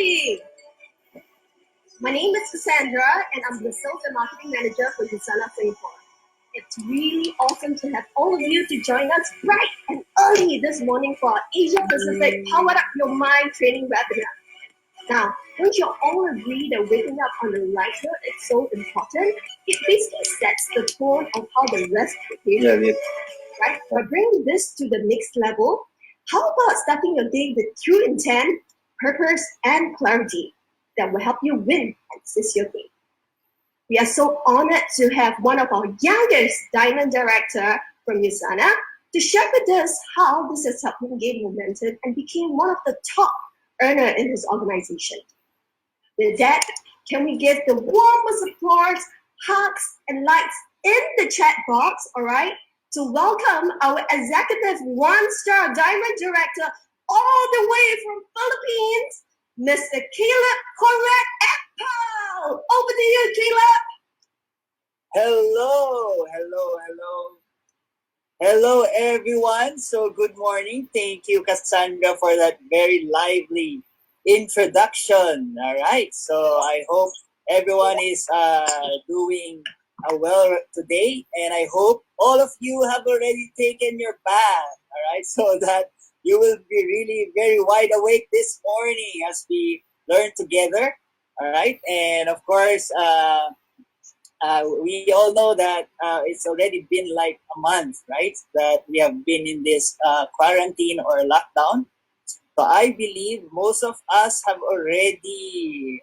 morning. My name is Cassandra, and I'm the Sales and Marketing Manager for Usana Singapore. It's really awesome to have all of you to join us bright and early this morning for our Asia Pacific Powered Up Your Mind training webinar. Now, don't you all agree that waking up on the right note is so important? It basically sets the tone of how the rest of the day goes, right? But bringing this to the next level, how about starting your day with true intent, purpose, and clarity that will help you win and seize your day? We are so honored to have one of our youngest Diamond Director from Usana to share with us how this has helped him gain momentum and became one of the top earner in his organization. With that, can we give the warmest applause, hugs, and likes in the chat box, all right, to welcome our executive one-star Diamond Director all the way from Philippines, Mr. Caleb Conrad Edpao. Over to you, Caleb. Hello, everyone. So good morning. Thank you, Cassandra, for that very lively introduction. All right. So I hope everyone is doing well today, and I hope all of you have already taken your bath. All right, so that you will be really very wide awake this morning as we learn together. All right, and of course. We all know that it's already been like a month, right? That we have been in this quarantine or lockdown. So I believe most of us have already,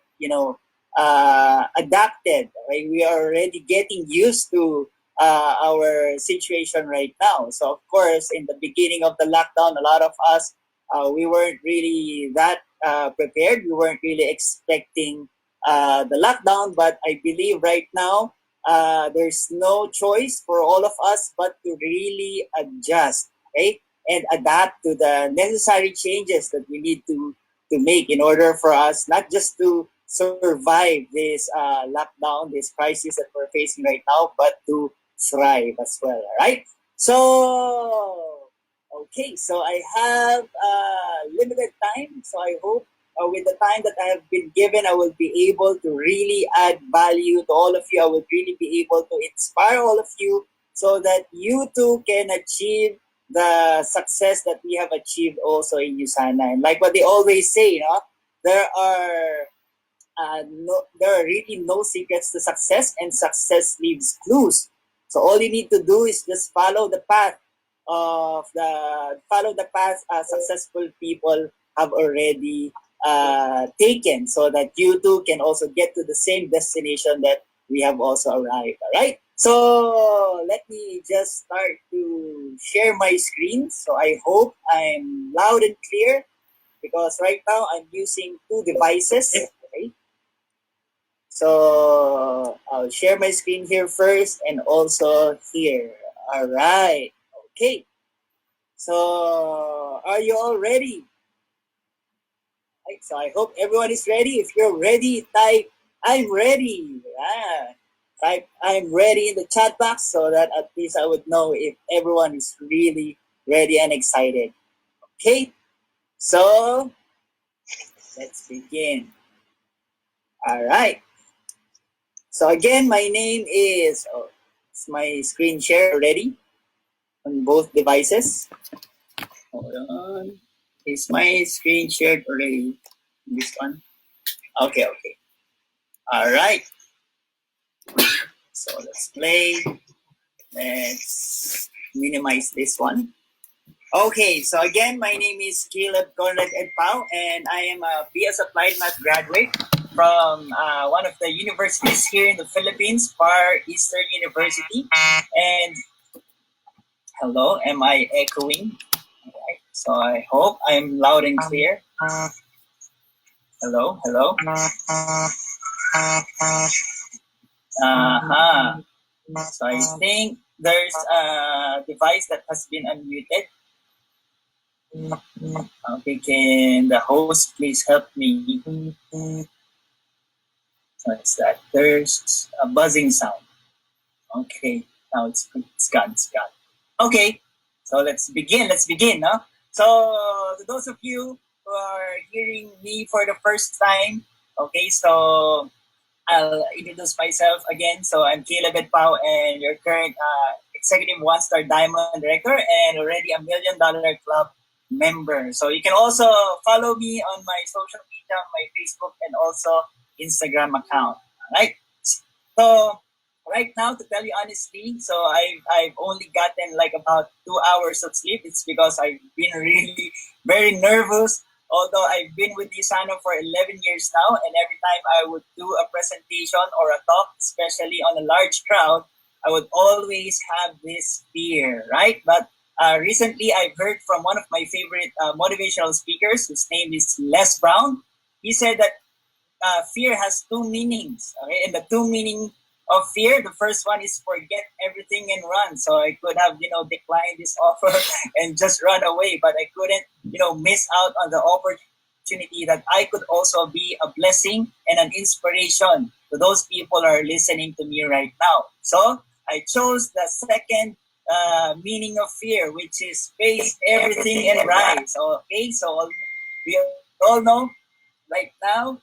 adapted. Right? We are already getting used to our situation right now. So of course, in the beginning of the lockdown, a lot of us we weren't really that prepared. We weren't really expecting the lockdown, but I believe right now there's no choice for all of us but to really adjust, okay, and adapt to the necessary changes that we need to make in order for us not just to survive this lockdown, this crisis that we're facing right now, but to thrive as well. All right. So, okay. So I have limited time. So I hope with the time that I have been given, I will be able to really add value to all of you. I will really be able to inspire all of you so that you too can achieve the success that we have achieved also in Usana. And like what they always say, there are really no secrets to success, and success leaves clues. So all you need to do is just follow the path successful people have already taken, so that you too can also get to the same destination that we have also arrived. All right. So let me just start to share my screen. So I hope I'm loud and clear because right now I'm using two devices. Okay. So I'll share my screen here first and also here. All right. Okay. So are you all ready? Right, so I hope everyone is ready. If you're ready, type "I'm ready." Type "I'm ready" in the chat box so that at least I would know if everyone is really ready and excited. Okay, so let's begin. All right. So again, my name is. It's my screen share already on both devices. Hold on. Is my screen shared already? This one? Okay. All right. So let's play. Let's minimize this one. Okay, so again, my name is Caleb Conrad Edpao, and I am a BS Applied Math graduate from one of the universities here in the Philippines, Far Eastern University. And hello, am I echoing? Right, so I hope I'm loud and clear. Hello. So I think there's a device that has been unmuted. Okay, can the host please help me? What's that? There's a buzzing sound. Okay, now it's gone. Okay, so let's begin. So to those of you are hearing me for the first time, okay, so I'll introduce myself again. So I'm Caleb Edpao, and your current executive one-star diamond director and already $1 million club member. So you can also follow me on my social media, my Facebook and also Instagram account. All right. So right now, to tell you honestly, so I've only gotten like about 2 hours of sleep. It's because I've been really very nervous. Although I've been with Isano for 11 years now, and every time I would do a presentation or a talk, especially on a large crowd, I would always have this fear, right? But recently, I've heard from one of my favorite motivational speakers, whose name is Les Brown. He said that fear has two meanings. Okay, and the two meaning of fear, the first one is forget everything and run. So I could have declined this offer and just run away, but I couldn't miss out on the opportunity that I could also be a blessing and an inspiration to those people who are listening to me right now. So I chose the second meaning of fear, which is face everything and rise. So, okay, so we all know right now.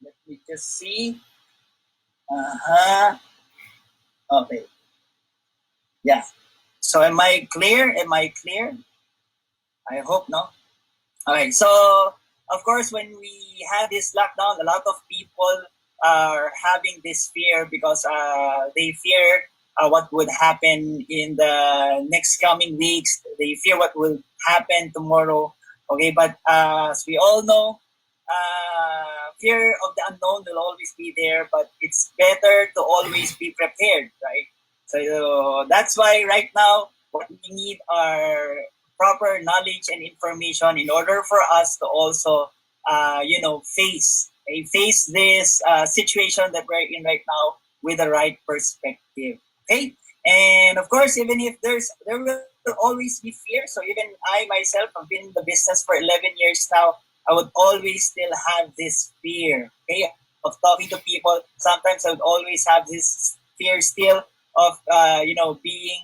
Let me just see. Uh-huh. Okay. Yeah. So am I clear? Am I clear? I hope no. Okay. So of course, when we had this lockdown, a lot of people are having this fear because they fear what would happen in the next coming weeks. They fear what will happen tomorrow. Okay, but as we all know, fear of the unknown will always be there, but it's better to always be prepared, right? So that's why right now what we need are proper knowledge and information in order for us to also, face this situation that we're in right now with the right perspective. Okay, and of course, even if there will always be fear. So even I myself have been in the business for 11 years now. I would always still have this fear, okay, of talking to people. Sometimes I would always have this fear still of, being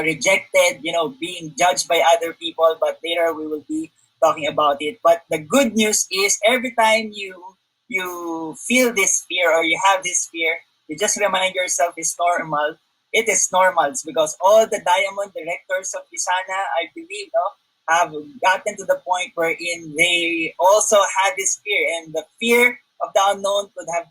rejected, being judged by other people. But later we will be talking about it. But the good news is every time you feel this fear or you have this fear, you just remind yourself it's normal. It is normal. It's because all the diamond directors of Visana, I believe, no, have gotten to the point wherein they also had this fear, and the fear of the unknown could have,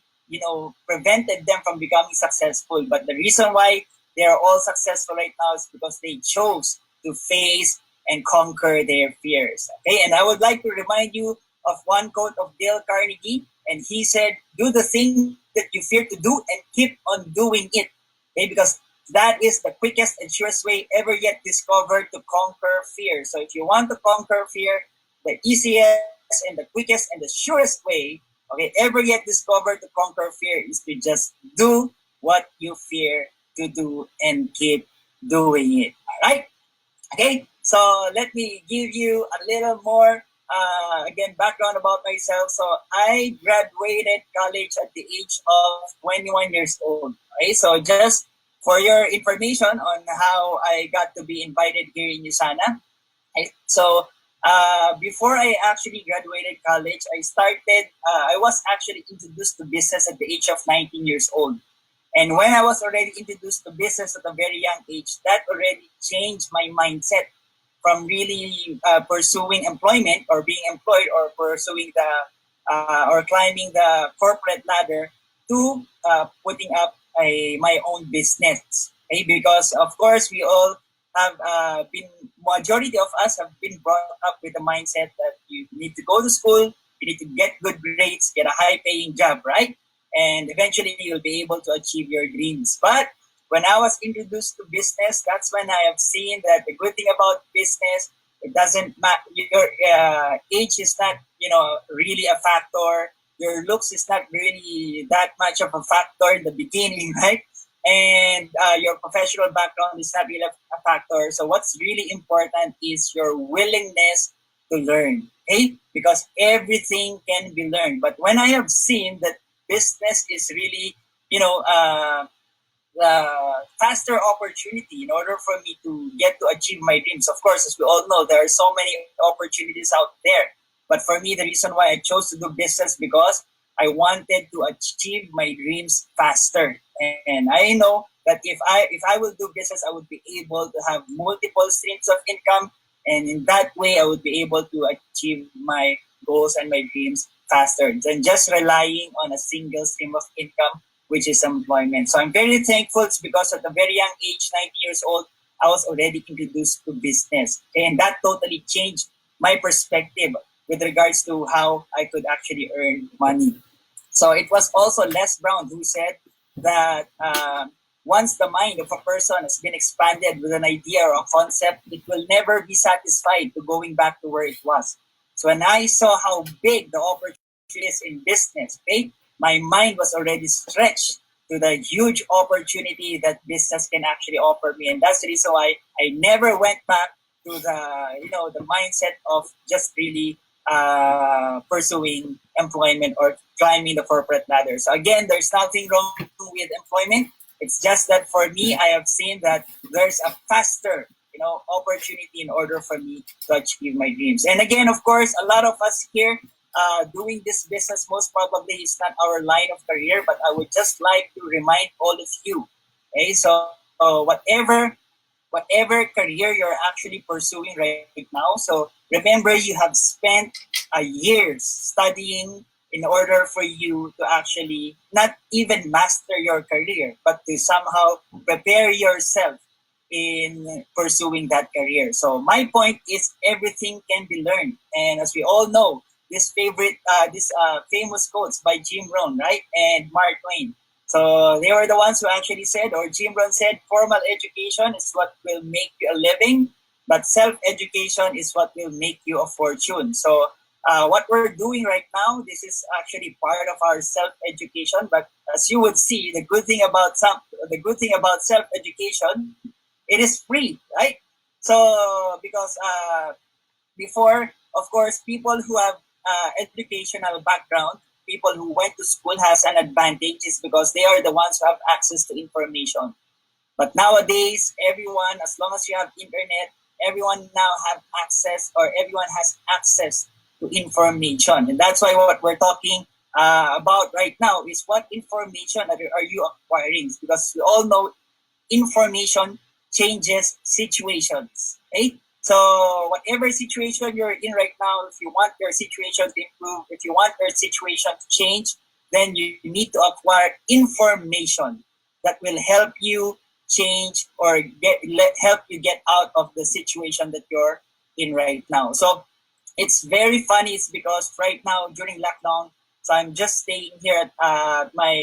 prevented them from becoming successful. But the reason why they are all successful right now is because they chose to face and conquer their fears. Okay, and I would like to remind you of one quote of Dale Carnegie, and he said, "Do the thing that you fear to do and keep on doing it." Okay, because that is the quickest and surest way ever yet discovered to conquer fear. So if you want to conquer fear, the easiest and the quickest and the surest way, okay, ever yet discovered to conquer fear is to just do what you fear to do and keep doing it. All right? Okay, so let me give you a little more, again, background about myself. So I graduated college at the age of 21 years old. Okay, so just for your information on how I got to be invited here in USANA. Okay, so before I actually graduated college, I was actually introduced to business at the age of 19 years old. And when I was already introduced to business at a very young age, that already changed my mindset from really pursuing employment or being employed or pursuing or climbing the corporate ladder to putting up my own business. Okay? Because of course we all have majority of us have been brought up with the mindset that you need to go to school, you need to get good grades, get a high paying job, right? And eventually you'll be able to achieve your dreams. But when I was introduced to business, that's when I have seen that the good thing about business, it doesn't matter. Your age is not, really a factor. Your looks is not really that much of a factor in the beginning, right? And your professional background is not really a factor. So what's really important is your willingness to learn, okay? Because everything can be learned. But when I have seen that business is really, you know, uh, faster opportunity in order for me to get to achieve my dreams. Of course, as we all know, there are so many opportunities out there. But for me, the reason why I chose to do business because I wanted to achieve my dreams faster. And I know that if I will do business, I would be able to have multiple streams of income, and in that way, I would be able to achieve my goals and my dreams faster than just relying on a single stream of income, which is employment. So I'm very thankful. It's because at a very young age, 19 years old, I was already introduced to business. And that totally changed my perspective with regards to how I could actually earn money. So it was also Les Brown who said that once the mind of a person has been expanded with an idea or a concept, it will never be satisfied to going back to where it was. So when I saw how big the opportunity is in business, okay, my mind was already stretched to the huge opportunity that business can actually offer me. And that's the reason why I never went back to the mindset of just really pursuing employment or climbing the corporate ladder. So again, there's nothing wrong with employment. It's just that for me, I have seen that there's a faster, opportunity in order for me to achieve my dreams. And again, of course, a lot of us here doing this business most probably is not our line of career, but I would just like to remind all of you. Okay, so whatever career you're actually pursuing right now. So remember, you have spent years studying in order for you to actually not even master your career, but to somehow prepare yourself in pursuing that career. So my point is everything can be learned. And as we all know, this famous quotes by Jim Rohn, right? And Mark Twain. So they were the ones who actually said, or Jim Rohn said, formal education is what will make you a living, but self-education is what will make you a fortune. So what we're doing right now, this is actually part of our self-education. But as you would see, the good thing about self-education, it is free, right? So because before, of course, people who have educational background, people who went to school has an advantage is because they are the ones who have access to information. But nowadays, everyone, as long as you have internet, everyone now have access, or everyone has access to information. And that's why what we're talking about right now is what information are you acquiring? Because we all know information changes situations. Right? So whatever situation you're in right now, if you want your situation to improve, if you want your situation to change, then you need to acquire information that will help you change or help you get out of the situation that you're in right now. So it's very funny. It's because right now during lockdown, so I'm just staying here at my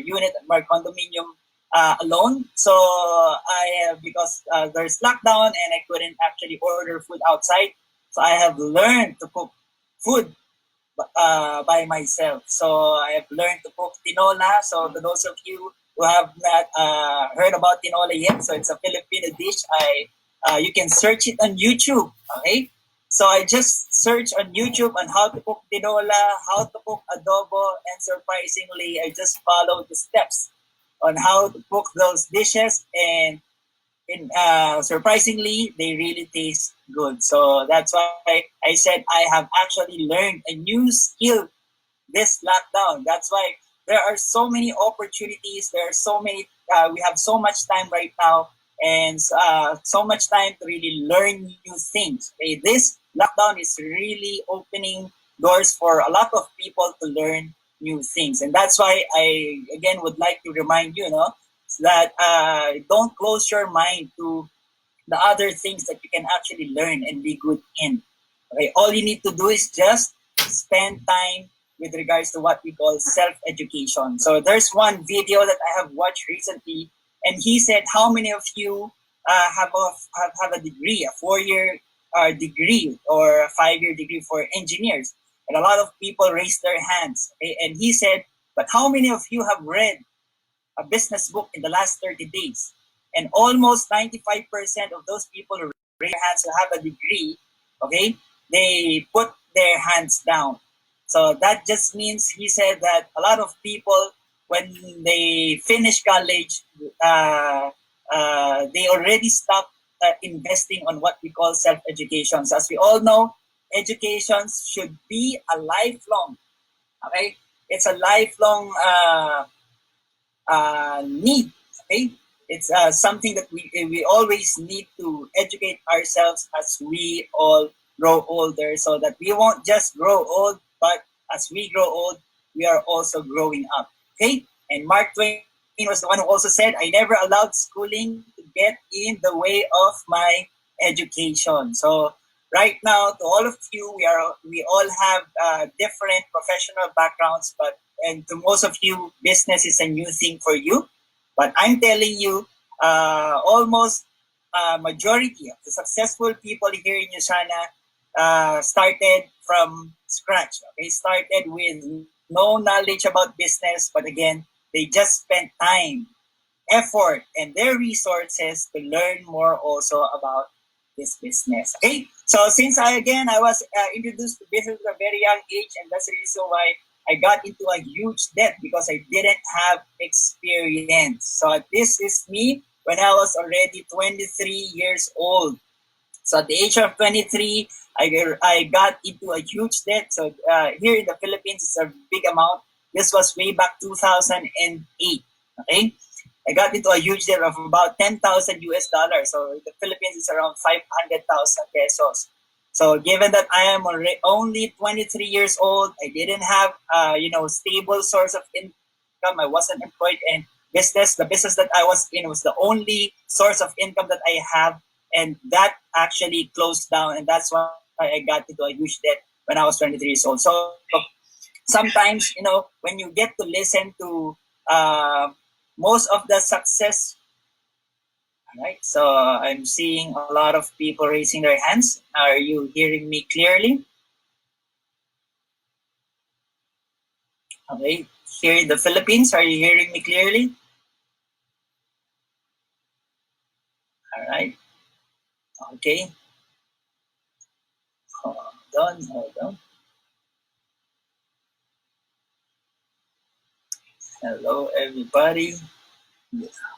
unit at my condominium alone. So because there's lockdown and I couldn't actually order food outside, so I have learned to cook food by myself. So I have learned to cook tinola. So to those of you who have not heard about tinola yet, so it's a Filipino dish. You can search it on YouTube. Okay. So I just searched on YouTube on how to cook tinola, how to cook adobo, and surprisingly, I just followed the steps on how to cook those dishes, and surprisingly, they really taste good. So that's why I said I have actually learned a new skill this lockdown. That's why there are so many opportunities. There are so many. We have so much time right now, and so much time to really learn new things. Okay? This lockdown is really opening doors for a lot of people to learn new things, and that's why I again would like to remind you, that don't close your mind to the other things that you can actually learn and be good in. Okay, all you need to do is just spend time with regards to what we call self-education. So there's one video that I have watched recently, and he said, "How many of you have a degree, a 4-year degree or a 5-year degree for engineers?" And a lot of people raised their hands. Okay? And he said, "But how many of you have read a business book in the last 30 days?" And almost 95% of those people who raise their hands who have a degree, okay, they put their hands down. So that just means, he said, that a lot of people when they finish college, they already stop investing on what we call self-education. So as we all know, education should be a lifelong. Okay, it's a lifelong need. Okay, it's something that we always need to educate ourselves as we all grow older, so that we won't just grow old, but as we grow old, we are also growing up. Okay, and Mark Twain was the one who also said, "I never allowed schooling to get in the way of my education." So right now, to all of you, we all have different professional backgrounds, but and to most of you, business is a new thing for you. But I'm telling you, almost majority of the successful people here in Usana started from scratch. Okay, started with no knowledge about business, but again, they just spent time, effort, and their resources to learn more also about this business. Okay, so since I was introduced to business at a very young age, and that's the reason why I got into a huge debt, because I didn't have experience. So this is me when I was already 23 years old. So at the age of 23, I got into a huge debt. So here in the Philippines, it's a big amount. This was way back 2008. Okay, I got into a huge debt of about 10,000 US dollars. So in the Philippines, it's around 500,000 pesos. So given that I am only 23 years old, I didn't have stable source of income. I wasn't employed in business. The business that I was in was the only source of income that I have, and that actually closed down, and that's why I got into a huge debt when I was 23 years old. So sometimes, when you get to listen to most of the success, right? So I'm seeing a lot of people raising their hands. Are you hearing me clearly? Okay, here in the Philippines, are you hearing me clearly? All right. Okay. Hold on, hold on. Hello, everybody.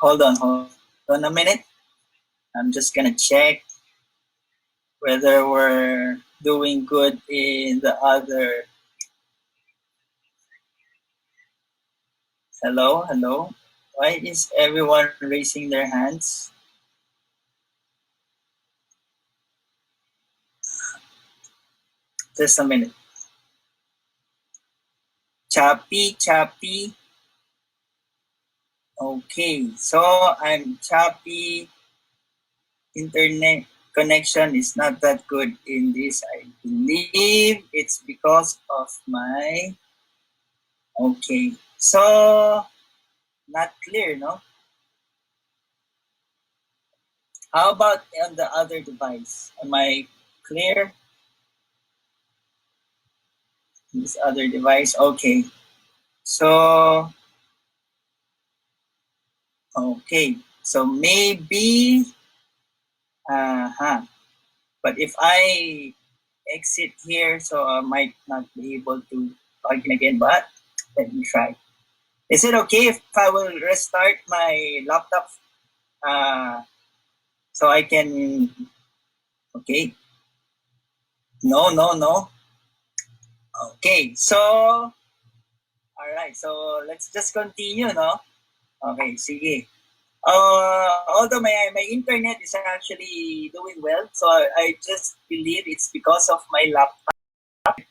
Hold on a minute. I'm just gonna check whether we're doing good in the other. Hello, hello. Why is everyone raising their hands? Just a minute. Choppy, choppy. Okay, so I'm choppy. Internet connection is not that good in this. I believe it's because of my. Okay, so not clear, no? How about on the other device? Am I clear? This other device, okay. So, okay. So maybe, but if I exit here, so I might not be able to log in again, but let me try. Is it okay if I will restart my laptop so I can, okay. No, no, no. Okay, so, all right. So let's just continue, no? Okay, sige. Although my internet is actually doing well, so I just believe it's because of my laptop.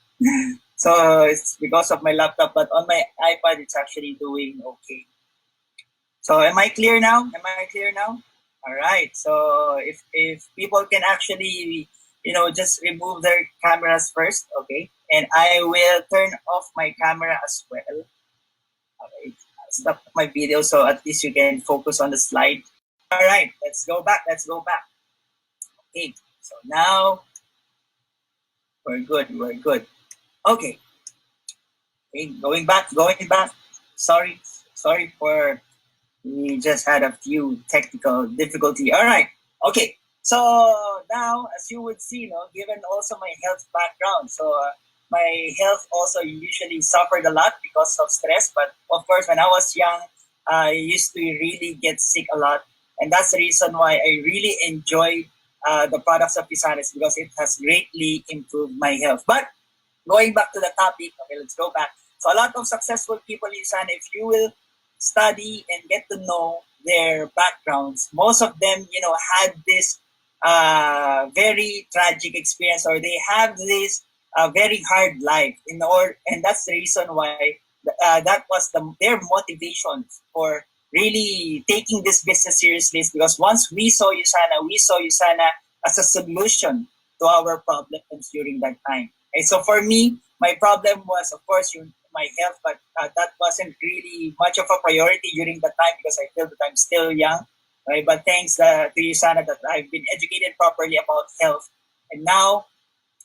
So it's because of my laptop, but on my iPad, it's actually doing okay. So am I clear now? Am I clear now? All right. So if people can actually, just remove their cameras first, okay, and I will turn off my camera as well. Okay. Stop my video so at least you can focus on the slide. All right. Let's go back. Let's go back. Okay. So now we're good. We're good. Okay. Okay. Going back. Going back. Sorry. Sorry for we just had a few technical difficulty. All right. Okay. So now, as you would see, given also my health background, so my health also usually suffered a lot because of stress. But of course, when I was young, I used to really get sick a lot, and that's the reason why I really enjoy the products of Pisanes, because it has greatly improved my health. But going back to the topic, okay, let's go back. So a lot of successful people in Sana, if you will study and get to know their backgrounds, most of them, had this very tragic experience, or they have this very hard life and that's the reason why that was their motivation for really taking this business seriously, is because once we saw Usana as a solution to our problems during that time. Okay, so for me, my problem was, of course, my health, but that wasn't really much of a priority during that time because I feel that I'm still young. Right? But thanks to you, Sana, that I've been educated properly about health. And now,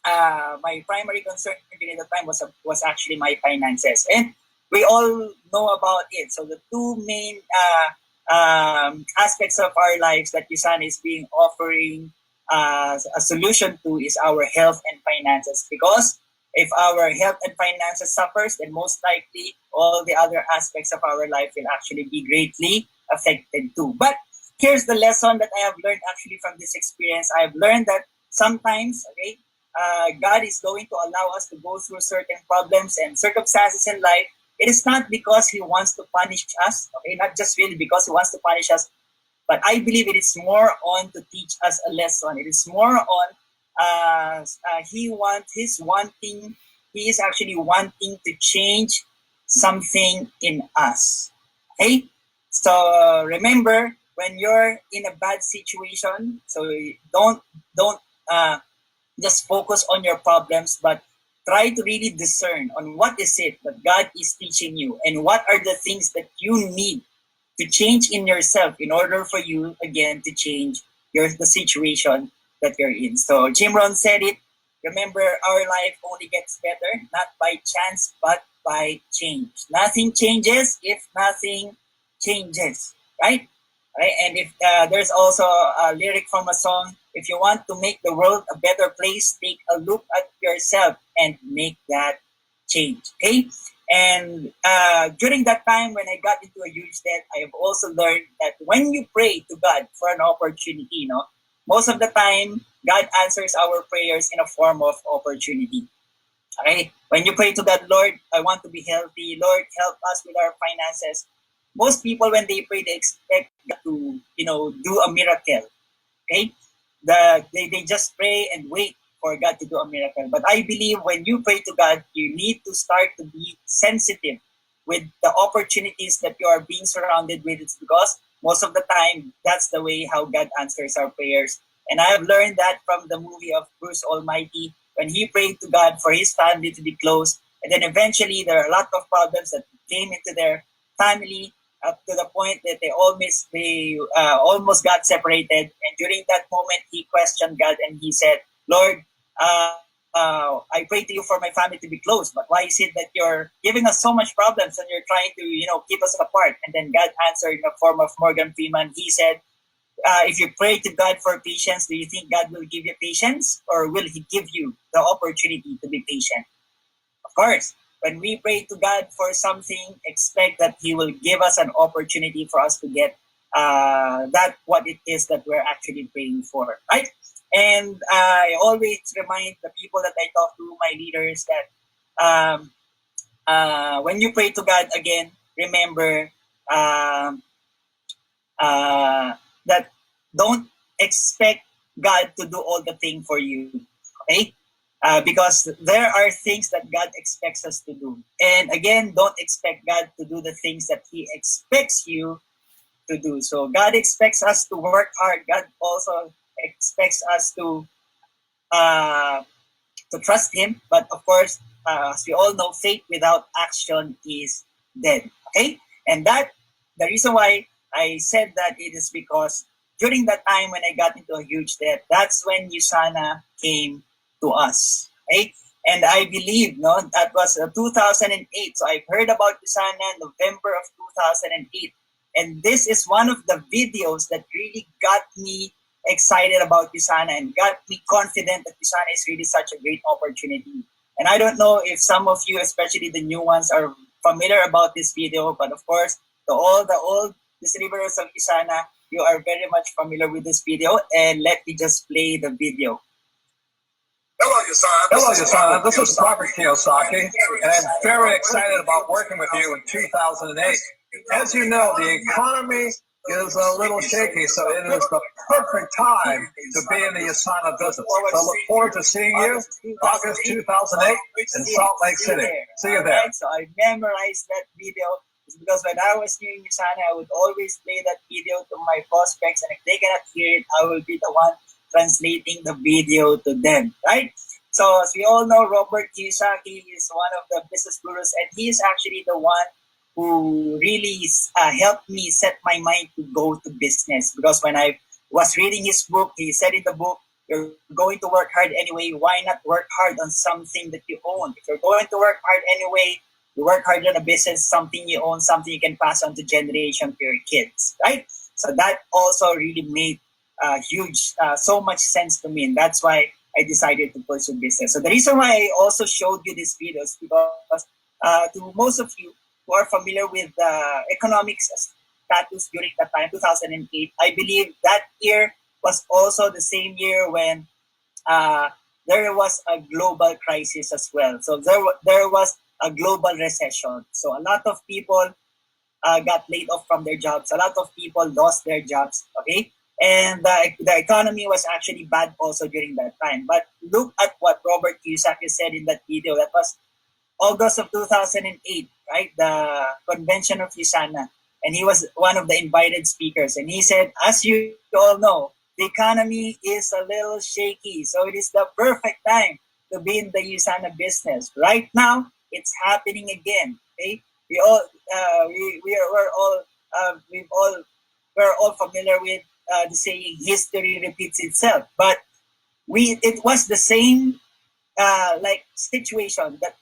my primary concern during the time was actually my finances, and we all know about it. So the two main aspects of our lives that Yusan is being offering a solution to is our health and finances. Because if our health and finances suffers, then most likely all the other aspects of our life will actually be greatly affected too. But here's the lesson that I have learned actually from this experience. I've learned that sometimes, okay, God is going to allow us to go through certain problems and circumstances in life. It is not because He wants to punish us, okay, not just really because He wants to punish us, but I believe it is more on to teach us a lesson. It is more on He is actually wanting to change something in us. Okay, so remember when you're in a bad situation, so don't uh, just focus on your problems, but try to really discern on what is it that God is teaching you and what are the things that you need to change in yourself in order for you again to change the situation that you're in. So Jim Rohn said it. Remember, our life only gets better not by chance but by change. Nothing changes if nothing changes, right? Right? And if there's also a lyric from a song, if you want to make the world a better place, take a look at yourself and make that change. Okay? And during that time when I got into a huge debt, I have also learned that when you pray to God for an opportunity, most of the time, God answers our prayers in a form of opportunity. Okay? When you pray to God, Lord, I want to be healthy. Lord, help us with our finances. Most people, when they pray, they expect God to, do a miracle. Okay? They just pray and wait for God to do a miracle. But I believe when you pray to God, you need to start to be sensitive with the opportunities that you are being surrounded with. It's because most of the time, that's the way how God answers our prayers. And I have learned that from the movie of Bruce Almighty, when he prayed to God for his family to be close. And then eventually, there are a lot of problems that came into their family, up to the point that they almost got separated. And during that moment, he questioned God and he said, "Lord, I pray to you for my family to be close, but why is it that you're giving us so much problems and you're trying to, keep us apart?" And then God answered in the form of Morgan Freeman. He said, "If you pray to God for patience, do you think God will give you patience, or will He give you the opportunity to be patient?" Of course, when we pray to God for something, expect that He will give us an opportunity for us to get that what it is that we're actually praying for, right? And I always remind the people that I talk to, my leaders, that when you pray to God again, remember um, that don't expect God to do all the thing for you, okay? Because there are things that God expects us to do. And again, don't expect God to do the things that He expects you to do. So God expects us to work hard. God also expects us uh, to trust Him. But of course, as we all know, faith without action is dead. Okay? And the reason why I said that, it is because during that time when I got into a huge debt, that's when Yusana came to us. Okay? And I believe, no, that was 2008. So I've heard about Yusana November of 2008. And this is one of the videos that really got me excited about Pisana and got me confident that Pisana is really such a great opportunity. And I don't know if some of you, especially the new ones, are familiar about this video, but of course, all the old distributors of Isana, you are very much familiar with this video. And let me just play the video. Hello, Yasana. This is Robert Kiyosaki, and I'm very excited about working with you in 2008. As you know, the economy is a little shaky, so it is the perfect time to be in the Yasana business. So I look forward to seeing you August 2008 in Salt Lake City. See you there. So I memorized that video because when I was new in Yasana, I would always play that video to my prospects, and if they cannot hear it, I will be the one translating the video to them, right? So as we all know, Robert Kiyosaki is one of the business gurus, and he is actually the one who really helped me set my mind to go to business. Because when I was reading his book, he said in the book, you're going to work hard anyway. Why not work hard on something that you own? If you're going to work hard anyway, you work hard on a business, something you own, something you can pass on to generation to your kids, right? So that also really made so much sense to me, and that's why I decided to pursue business. So the reason why I also showed you this video is because to most of you who are familiar with economics status during that time, 2008, I believe that year was also the same year when there was a global crisis as well. So there was a global recession. So a lot of people got laid off from their jobs. A lot of people lost their jobs. Okay, and the economy was actually bad also during that time. But look at what Robert Kiyosaki said in that video. That was August of 2008, right? The convention of Usana. And he was one of the invited speakers. And he said, as you all know, the economy is a little shaky. So it is the perfect time to be in the Usana business. Right now, it's happening again. Okay? We're all familiar with the saying, history repeats itself. But it was the same situation that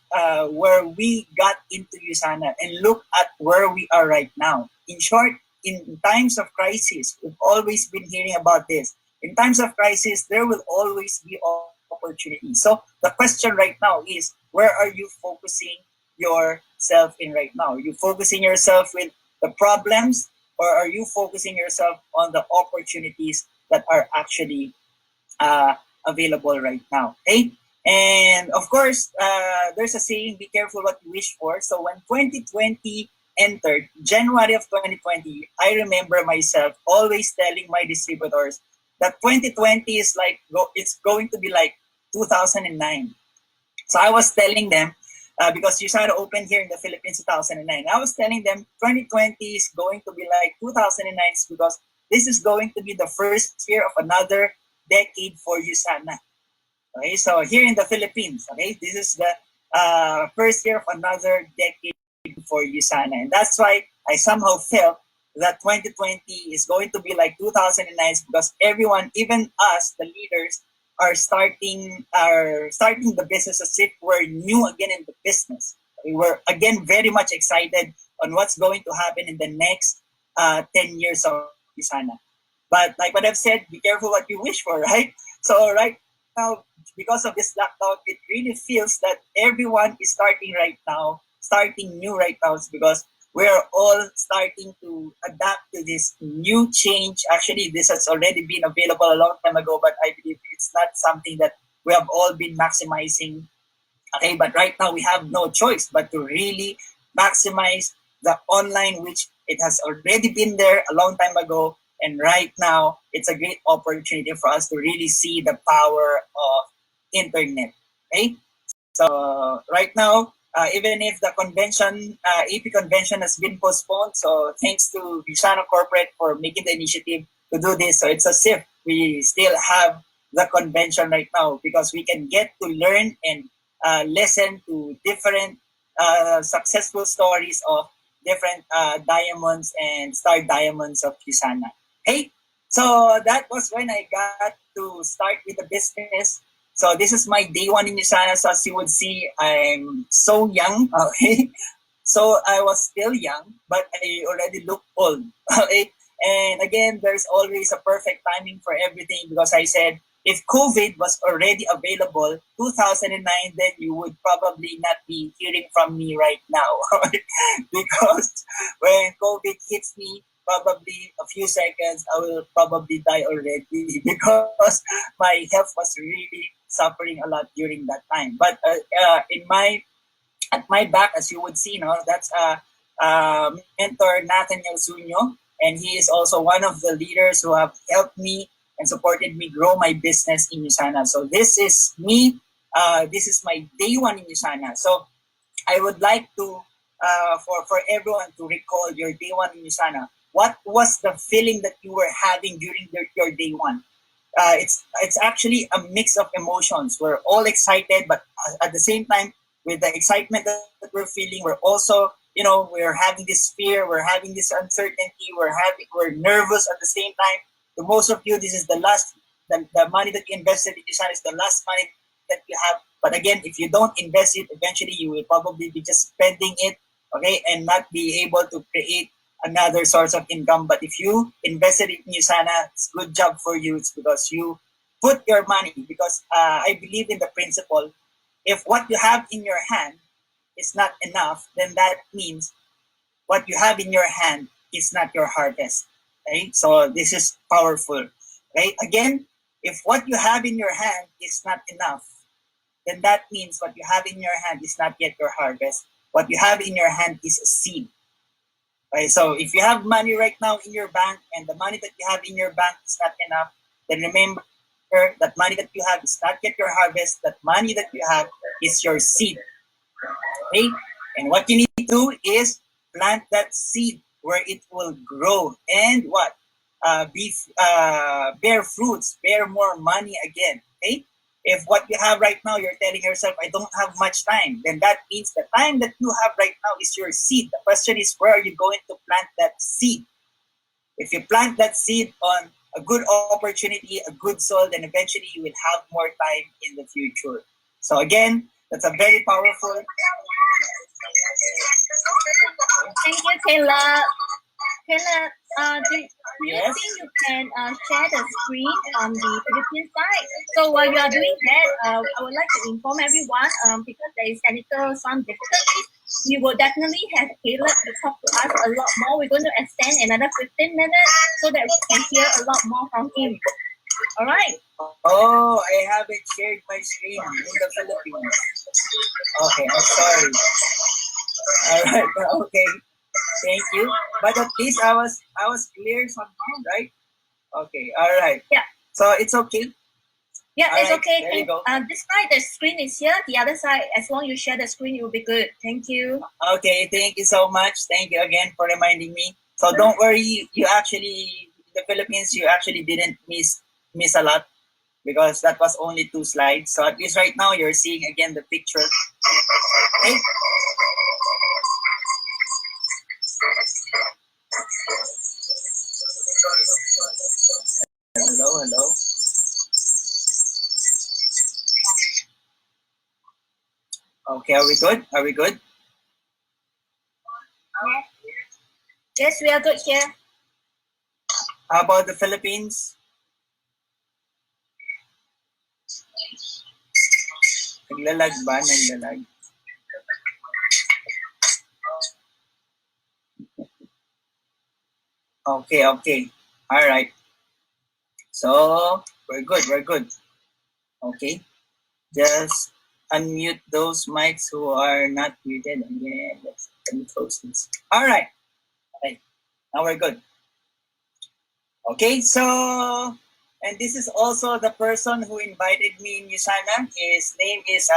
where we got into Usana, and look at where we are right now. In short, in times of crisis, we've always been hearing about this. In times of crisis, there will always be opportunity. So the question right now is, where are you focusing yourself in right now? Are you focusing yourself with the problems, or are you focusing yourself on the opportunities that are actually available right now? Okay? And of course, there's a saying, be careful what you wish for. So when 2020 entered, January of 2020, I remember myself always telling my distributors that 2020 is it's going to be like 2009. So I was telling them, because Usana opened here in the Philippines 2009, I was telling them 2020 is going to be like 2009 because this is going to be the first year of another decade for Usana. Okay, so here in the Philippines, okay, this is the first year of another decade for Usana. And that's why I somehow felt that 2020 is going to be like 2009 because everyone, even us, the leaders, are starting the business as if we're new again in the business. We were again very much excited on what's going to happen in the next 10 years of Usana. But like what I've said, be careful what you wish for, right? So right now, because of this lockdown, it really feels that everyone is starting new right now, because we're all starting to adapt to this new change. Actually, this has already been available a long time ago, but I believe it's not something that we have all been maximizing. Okay, but right now we have no choice but to really maximize the online, which it has already been there a long time ago. And right now, it's a great opportunity for us to really see the power of internet. Okay, so right now, even if the convention, AP convention has been postponed, so thanks to Usana Corporate for making the initiative to do this. So it's as if we still have the convention right now because we can get to learn and listen to different successful stories of different diamonds and star diamonds of Usana. Hey, so that was when I got to start with the business. So this is my day one in Usana. So as you would see, I'm so young. Okay, so I was still young, but I already look old. Okay, and again, there's always a perfect timing for everything because I said if COVID was already available 2009, then you would probably not be hearing from me right now. Because when COVID hits me, probably a few seconds, I will probably die already because my health was really suffering a lot during that time. But in my at my back, as you would see, no, that's mentor Nathaniel Zunyo, and he is also one of the leaders who have helped me and supported me grow my business in Usana. So this is me. This is my day one in Usana. So I would like to for everyone to recall your day one in Usana. What was the feeling that you were having during your day one? It's actually a mix of emotions. We're all excited, but at the same time, with the excitement that we're feeling, we're also, we're having this fear, we're having this uncertainty, we're nervous at the same time. To most of you, this is the money that you invested in Japan is the last money that you have. But again, if you don't invest it, eventually you will probably be just spending it, okay, and not be able to create another source of income. But if you invested it in Usana, it's good job for you. It's because you put your money. Because I believe in the principle: if what you have in your hand is not enough, then that means what you have in your hand is not your harvest. Right? So this is powerful. Right? Again, if what you have in your hand is not enough, then that means what you have in your hand is not yet your harvest. What you have in your hand is a seed. Right? So if you have money right now in your bank and the money that you have in your bank is not enough, then remember that money that you have is not yet your harvest. That money that you have is your seed. Okay? And what you need to do is plant that seed where it will grow and what? Bear fruits, bear more money again. Okay? If what you have right now, you're telling yourself, I don't have much time, then that means the time that you have right now is your seed. The question is, where are you going to plant that seed? If you plant that seed on a good opportunity, a good soil, then eventually you will have more time in the future. So again, that's a very powerful. Thank you, Caleb. Caleb, do you Yes. think you can share the screen on the Philippines side? So while you are doing that, I would like to inform everyone because there is technical some difficulties. We will definitely have Caleb to talk to us a lot more. We're going to extend another 15 minutes so that we can hear a lot more from him. All right. Oh, I haven't shared my screen in the Philippines. Okay, I'm sorry. All right, okay. Thank you. But at least I was clear somehow, right? Okay, all right. Yeah. So it's okay. Yeah, All it's right, okay. there you go. This side, the screen is here. The other side, as long as you share the screen, it will be good. Thank you. Okay, thank you so much. Thank you again for reminding me. So don't worry, you actually the Philippines you actually didn't miss a lot because that was only 2 slides. So at least right now you're seeing again the picture. Okay. Hello. Okay, are we good? Are we good? Yes, we are good here. How about the Philippines? Naglalag ba? Naglalag. Okay. All right. So, we're good. Okay. Just unmute those mics who are not muted. Again, let me close this. All right. Now we're good. Okay, so, and this is also the person who invited me in Usana. His name is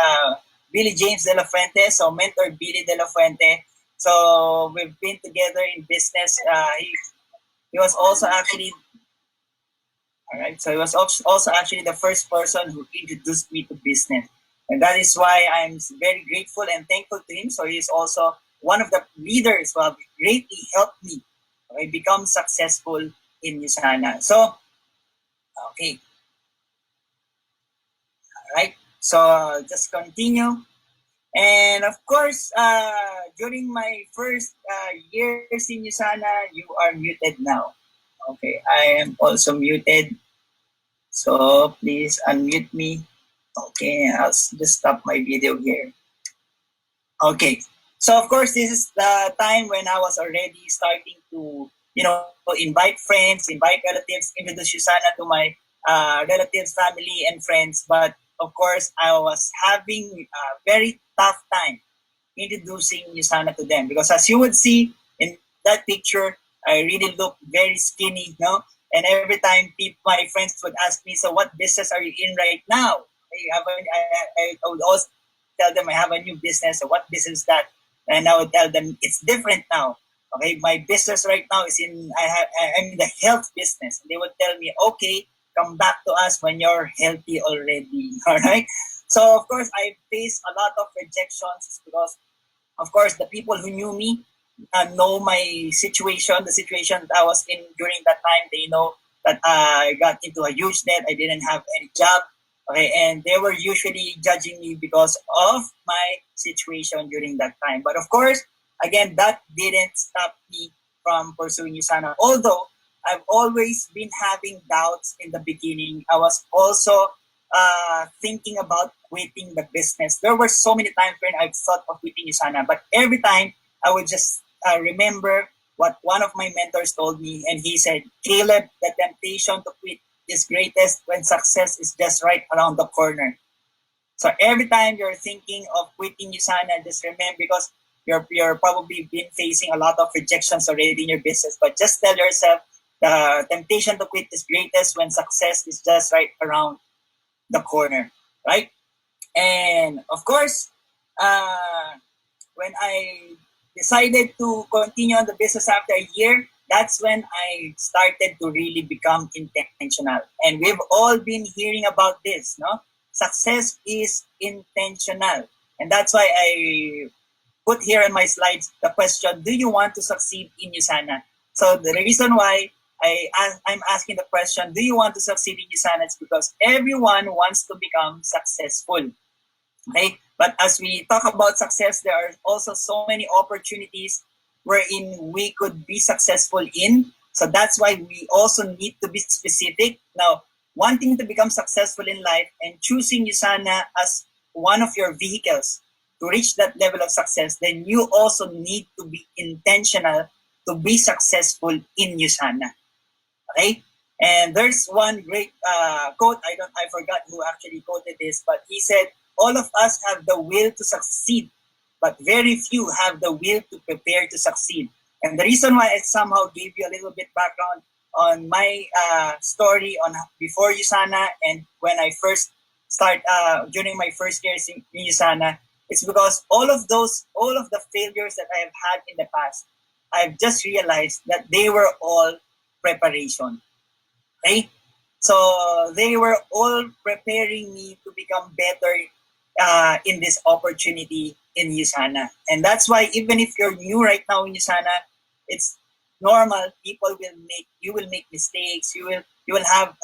Billy James De La Fuente, so mentor Billy De La Fuente. So we've been together in business. He was also actually, all right, so he was also actually the first person who introduced me to business. And that is why I'm very grateful and thankful to him. So he's also one of the leaders who have greatly helped me become successful in Usana. So, okay. All right. So just continue. And of course, during my first years in Usana, you are muted now. Okay. I am also muted. So please unmute me. Okay, I'll just stop my video here. Okay. So of course, this is the time when I was already starting to, invite friends, invite relatives, introduce Susana to my relatives, family, and friends. But of course, I was having a very tough time introducing Susana to them because, as you would see in that picture, I really look very skinny, And every time my friends would ask me, "So what business are you in right now?" I would also tell them I have a new business. So what business is that? And I would tell them it's different now. Okay, my business right now is I'm in the health business. And they would tell me, "Okay, come back to us when you're healthy already." All right. So of course I faced a lot of rejections because of course the people who knew me know my situation, the situation that I was in during that time. They know that I got into a huge debt. I didn't have any job. Okay, and they were usually judging me because of my situation during that time. But of course, again, that didn't stop me from pursuing Usana. Although I've always been having doubts in the beginning, I was also thinking about quitting the business. There were so many times when I thought of quitting Usana, but every time I would just remember what one of my mentors told me, and he said, "Caleb, the temptation to quit is greatest when success is just right around the corner." So every time you're thinking of quitting Usana, just remember, because you're probably been facing a lot of rejections already in your business, but just tell yourself the temptation to quit is greatest when success is just right around the corner, right? And of course, when I decided to continue on the business after a year, that's when I started to really become intentional. And we've all been hearing about this, no? Success is intentional. And that's why I put here in my slides the question, do you want to succeed in Usana? So the reason why I'm asking the question, do you want to succeed in Usana? It's because everyone wants to become successful. Okay? But as we talk about success, there are also so many opportunities wherein we could be successful in. So that's why we also need to be specific. Now, wanting to become successful in life and choosing Usana as one of your vehicles to reach that level of success, then you also need to be intentional to be successful in Usana. Okay? And there's one great quote. I forgot who actually quoted this, but he said, "All of us have the will to succeed, but very few have the will to prepare to succeed." And the reason why I somehow gave you a little bit background on my story on before Usana and when I first start during my first years in Usana, it's because all of the failures that I have had in the past, I've just realized that they were all preparation. Okay? So they were all preparing me to become better in this opportunity in Usana. And that's why even if you're new right now in Usana, it's normal. You will make mistakes. You will have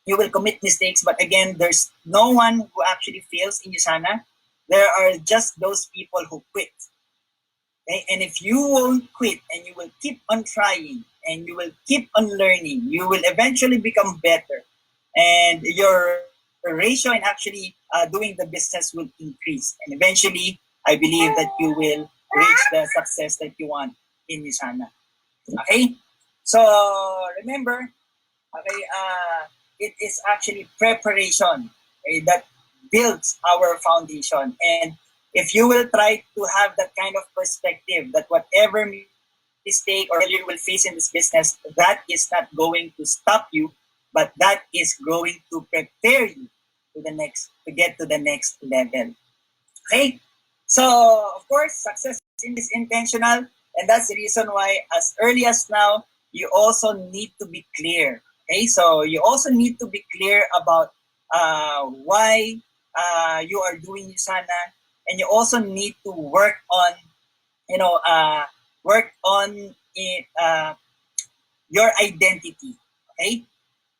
you will commit mistakes. But again, there's no one who actually fails in Usana. There are just those people who quit. Okay? And if you won't quit and you will keep on trying and you will keep on learning, you will eventually become better. And your ratio in actually doing the business will increase. And eventually, I believe that you will reach the success that you want in Nisana. Okay? So remember, okay, it is actually preparation, okay, that builds our foundation. And if you will try to have that kind of perspective that whatever mistake or failure you will face in this business, that is not going to stop you, but that is going to prepare you to get to the next level. Okay? So, of course, success is intentional, and that's the reason why, as early as now, you also need to be clear. Okay? So, you also need to be clear about why you are doing Usana, and you also need to work on, work on it, your identity. Okay?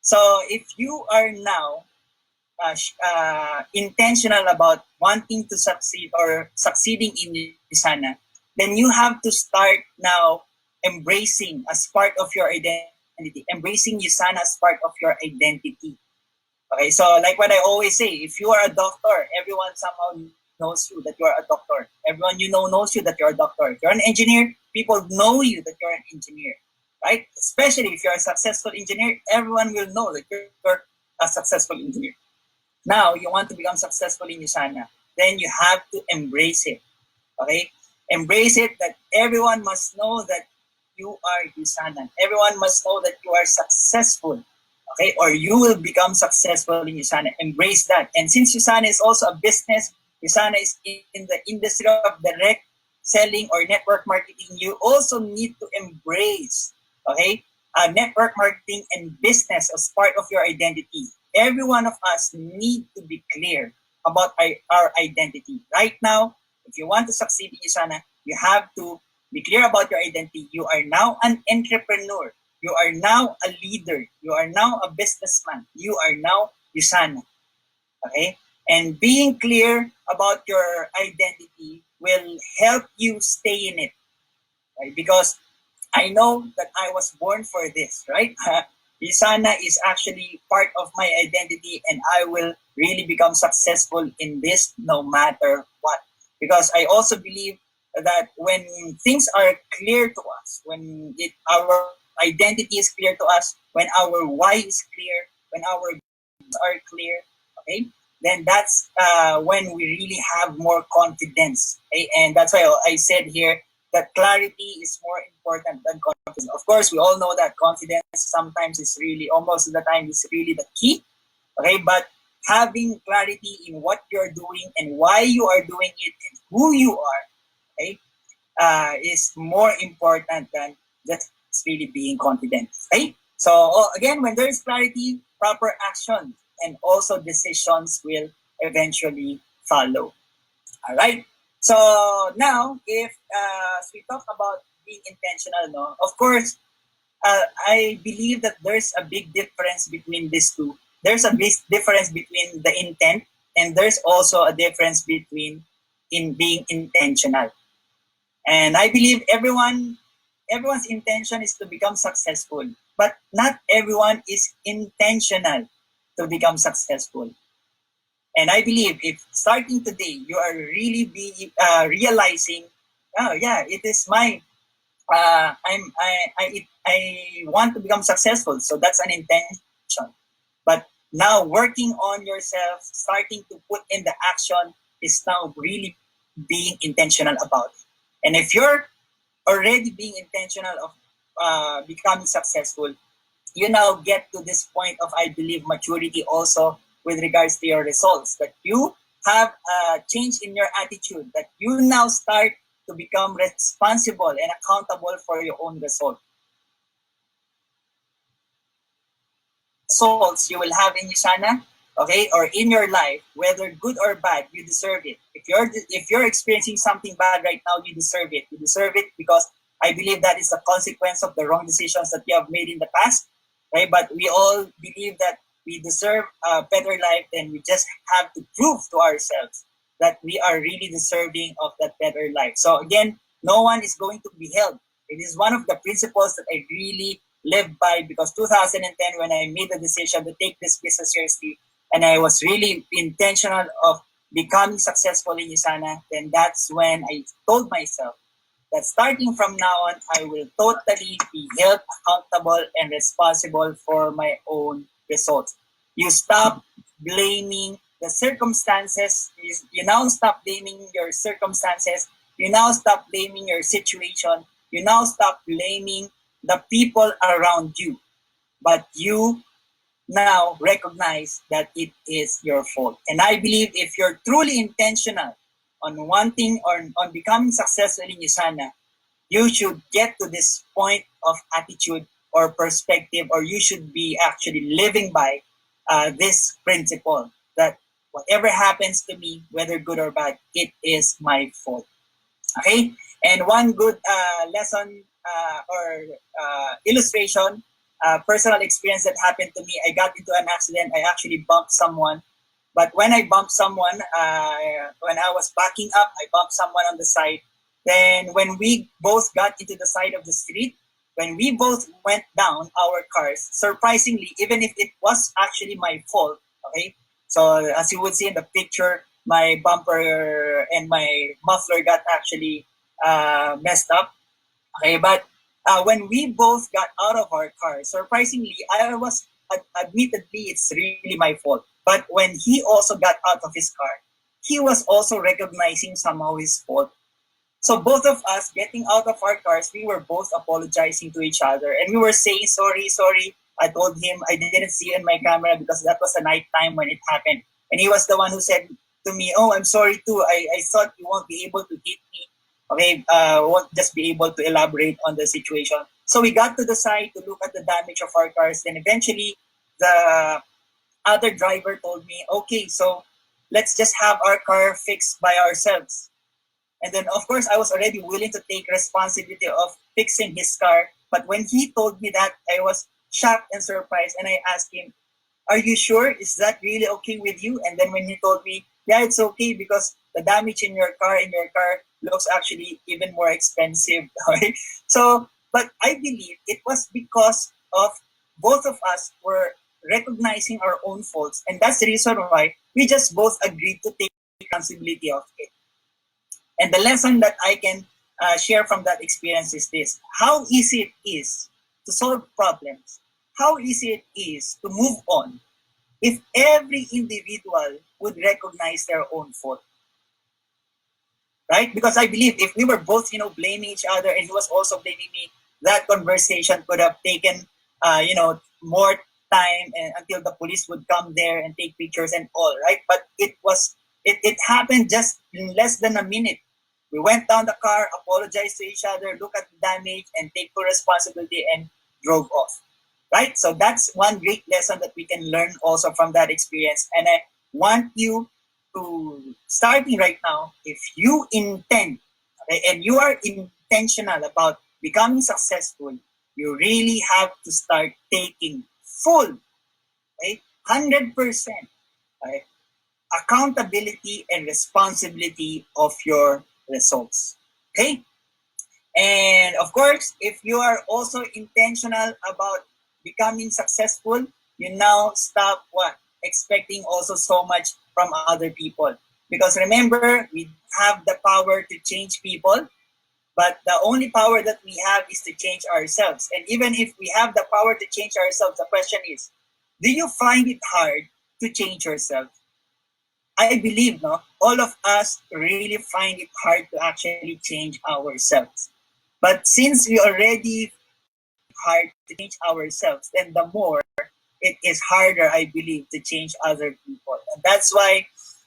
So, if you are now intentional about wanting to succeed or succeeding in Usana, then you have to start now embracing as part of your identity identity, embracing Usana as part of your identity. Okay, so like what I always say, if you are a doctor, everyone somehow knows you that you are a doctor. Everyone you know knows you that you're a doctor. If you're an engineer, people know you that you're an engineer, right? Especially if you're a successful engineer, everyone will know that you're a successful engineer. Now, you want to become successful in Usana, then you have to embrace it. Okay? Embrace it that everyone must know that you are Usana. Everyone must know that you are successful. Okay? Or you will become successful in Usana. Embrace that. And since Usana is also a business, Usana is in the industry of direct selling or network marketing, you also need to embrace, okay, network marketing and business as part of your identity. Every one of us need to be clear about our identity. Right now, if you want to succeed in Usana, you have to be clear about your identity. You are now an entrepreneur. You are now a leader. You are now a businessman. You are now Usana. Okay? And being clear about your identity will help you stay in it. Right? Because I know that I was born for this, right? Isana is actually part of my identity, and I will really become successful in this no matter what. Because I also believe that when things are clear to us, when our identity is clear to us, when our why is clear, when our goals are clear, okay, then that's when we really have more confidence. Okay? And that's why I said here that clarity is more important than confidence. Of course, we all know that confidence sometimes is really, almost of the time, is really the key. Okay, but having clarity in what you're doing and why you are doing it and who you are, okay, is more important than just really being confident. Okay, so again, when there is clarity, proper action and also decisions will eventually follow. All right. So now, if we talk about being intentional, no, of course, I believe that there's a big difference between these two. There's a big difference between the intent, and there's also a difference between in being intentional. And I believe everyone's intention is to become successful, but not everyone is intentional to become successful. And I believe if starting today you are really realizing, oh yeah, it is my I want to become successful, so that's an intention. But now working on yourself, starting to put in the action is now really being intentional about it. And if you're already being intentional of becoming successful, you now get to this point of, I believe, maturity also with regards to your results. That you have a change in your attitude, that you now start to become responsible and accountable for your own results. Results you will have in Yusana, okay, or in your life, whether good or bad, you deserve it. If you're experiencing something bad right now, you deserve it. You deserve it because I believe that is a consequence of the wrong decisions that you have made in the past, right? But we all believe that we deserve a better life, then we just have to prove to ourselves that we are really deserving of that better life. So again, no one is going to be held. It is one of the principles that I really live by, because 2010, when I made the decision to take this business seriously and I was really intentional of becoming successful in Usana, then that's when I told myself that starting from now on, I will totally be held accountable and responsible for my own results. You stop blaming the circumstances. You now stop blaming your circumstances. You now stop blaming your situation. You now stop blaming the people around you. But you now recognize that it is your fault. And I believe if you're truly intentional on wanting or on becoming successful in Usana, you should get to this point of attitude or perspective, or you should be actually living by this principle that whatever happens to me, whether good or bad, it is my fault. Okay? And one good lesson or illustration, personal experience that happened to me, I got into an accident. I actually bumped someone. But when I bumped someone, when I was backing up, I bumped someone on the side. Then when we both got into the side of the street, when we both went down our cars, surprisingly, even if it was actually my fault, okay? So as you would see in the picture, my bumper and my muffler got actually messed up. Okay, but when we both got out of our car, surprisingly, I was admittedly it's really my fault. But when he also got out of his car, he was also recognizing somehow his fault. So both of us getting out of our cars, we were both apologizing to each other, and we were saying sorry, sorry. I told him I didn't see you in my camera because that was the night time when it happened, and he was the one who said to me, "Oh, I'm sorry too. I thought you won't be able to hit me. Okay, won't just be able to elaborate on the situation." So we got to the side to look at the damage of our cars. Then eventually, the other driver told me, "Okay, so let's just have our car fixed by ourselves." And then, of course, I was already willing to take responsibility of fixing his car. But when he told me that, I was shocked and surprised. And I asked him, "Are you sure? Is that really okay with you?" And then when he told me, "Yeah, it's okay because the damage in your car looks actually even more expensive." Right? So, but I believe it was because of both of us were recognizing our own faults. And that's the reason why we just both agreed to take responsibility of it. And the lesson that I can share from that experience is this: how easy it is to solve problems, how easy it is to move on if every individual would recognize their own fault. Right? Because I believe if we were both, blaming each other and he was also blaming me, that conversation could have taken, more time and until the police would come there and take pictures and all, right? But it happened just in less than a minute. We went down the car, apologized to each other, look at the damage, and take full responsibility and drove off. Right? So that's one great lesson that we can learn also from that experience. And I want you to, starting right now, if you intend, okay, and you are intentional about becoming successful, you really have to start taking full, okay, 100%, okay, accountability and responsibility of your results. Okay? And of course, if you are also intentional about becoming successful, you now stop what? Expecting also so much from other people. Because remember, we have the power to change people, but the only power that we have is to change ourselves. And even if we have the power to change ourselves, the question is, do you find it hard to change yourself? I believe all of us really find it hard to actually change ourselves. But since we already hard to change ourselves, then the more it is harder, I believe, to change other people. And that's why,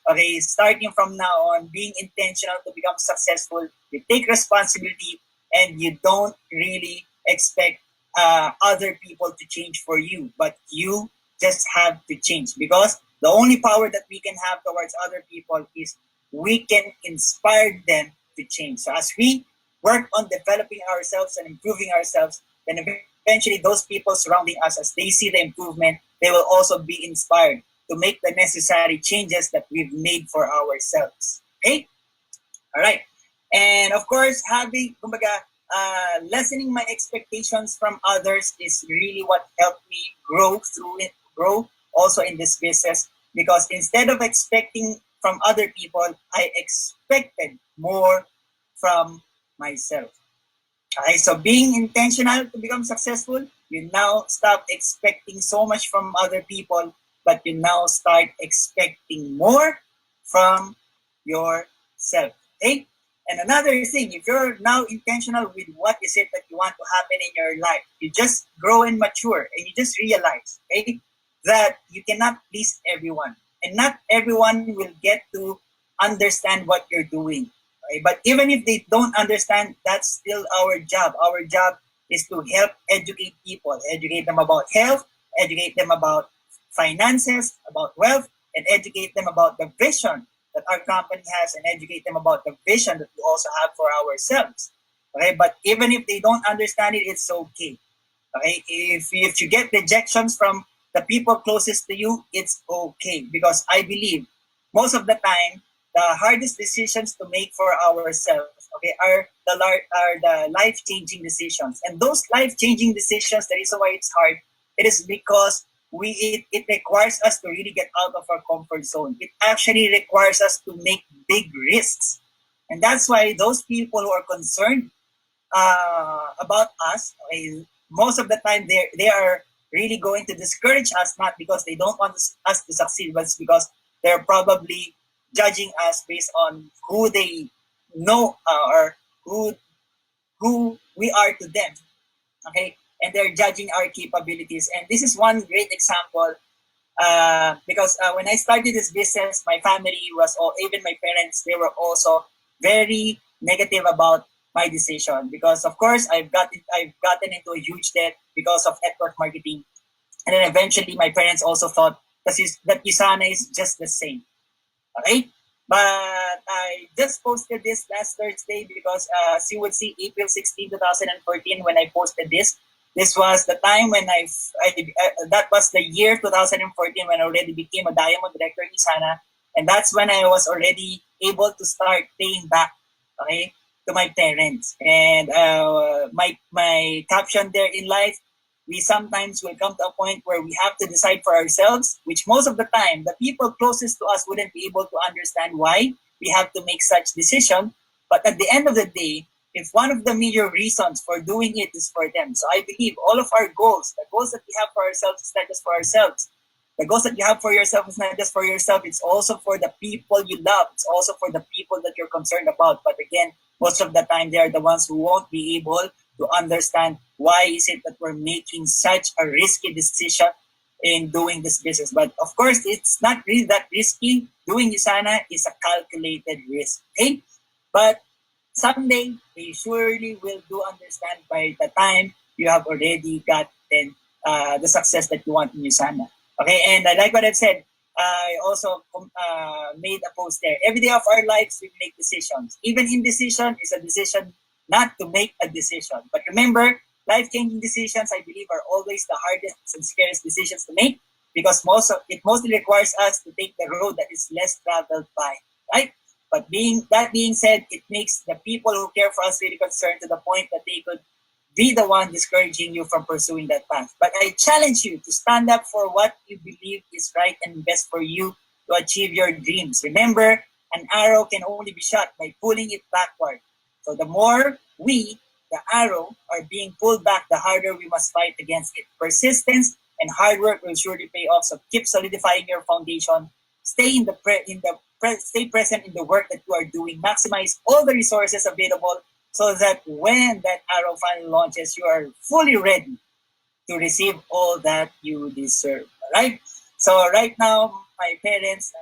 okay, starting from now on, being intentional to become successful, you take responsibility and you don't really expect other people to change for you, but you just have to change, because the only power that we can have towards other people is we can inspire them to change. So as we work on developing ourselves and improving ourselves, then eventually those people surrounding us, as they see the improvement, they will also be inspired to make the necessary changes that we've made for ourselves. Okay? All right. And of course, lessening my expectations from others is really what helped me grow also in this business, because instead of expecting from other people, I expected more from myself. Okay, so being intentional to become successful, you now stop expecting so much from other people, but you now start expecting more from yourself. Okay? And another thing, if you're now intentional with what is it that you want to happen in your life, you just grow and mature, and you just realize, okay, that you cannot please everyone. And not everyone will get to understand what you're doing. Okay? But even if they don't understand, that's still our job. Our job is to help educate people, educate them about health, educate them about finances, about wealth, and educate them about the vision that our company has, and educate them about the vision that we also have for ourselves. Okay, but even if they don't understand it, it's okay. Okay, if you get rejections from the people closest to you, it's okay, because I believe most of the time the hardest decisions to make for ourselves okay, are the life-changing decisions. And those life-changing decisions, the reason why it's hard, it is because it requires us to really get out of our comfort zone. It actually requires us to make big risks. And that's why those people who are concerned about us, okay, most of the time they are really going to discourage us, not because they don't want us to succeed, but it's because they're probably judging us based on who they know or who we are to them. Okay, and they're judging our capabilities. And this is one great example because when I started this business, my family was all, even my parents, they were also very negative about my decision because, of course, I've gotten into a huge debt because of network marketing, and then eventually my parents also thought that Usana is just the same. Okay, but I just posted this last Thursday because as you would see, April 16, 2014, when I posted this. This was the time when that was the year 2014 when I already became a Diamond Director in Isana. And that's when I was already able to start paying back, okay, to my parents. And my caption there in life, we sometimes will come to a point where we have to decide for ourselves, which most of the time, the people closest to us wouldn't be able to understand why we have to make such decision. But at the end of the day, if one of the major reasons for doing it is for them. So I believe all of our goals, the goals that we have for ourselves is not just for ourselves. The goals that you have for yourself is not just for yourself, it's also for the people you love. It's also for the people that you're concerned about. But again, most of the time, they are the ones who won't be able to understand why is it that we're making such a risky decision in doing this business. But of course, it's not really that risky. Doing Usana is a calculated risk. Okay? But someday, they surely will do understand by the time you have already gotten the success that you want in Usana. Okay, and I like what I've said. I also made a post there. Every day of our lives, we make decisions. Even indecision is a decision not to make a decision. But remember, life-changing decisions, I believe, are always the hardest and scariest decisions to make because it mostly requires us to take the road that is less traveled by, right? But being said, it makes the people who care for us really concerned to the point that they could be the one discouraging you from pursuing that path. But I challenge you to stand up for what you believe is right and best for you to achieve your dreams. Remember, an arrow can only be shot by pulling it backward. So the more the arrow, are being pulled back, the harder we must fight against it. Persistence and hard work will surely pay off. So keep solidifying your foundation. Stay stay present in the work that you are doing. Maximize all the resources available so that when that arrow finally launches, you are fully ready to receive all that you deserve. All right? So right now, my parents,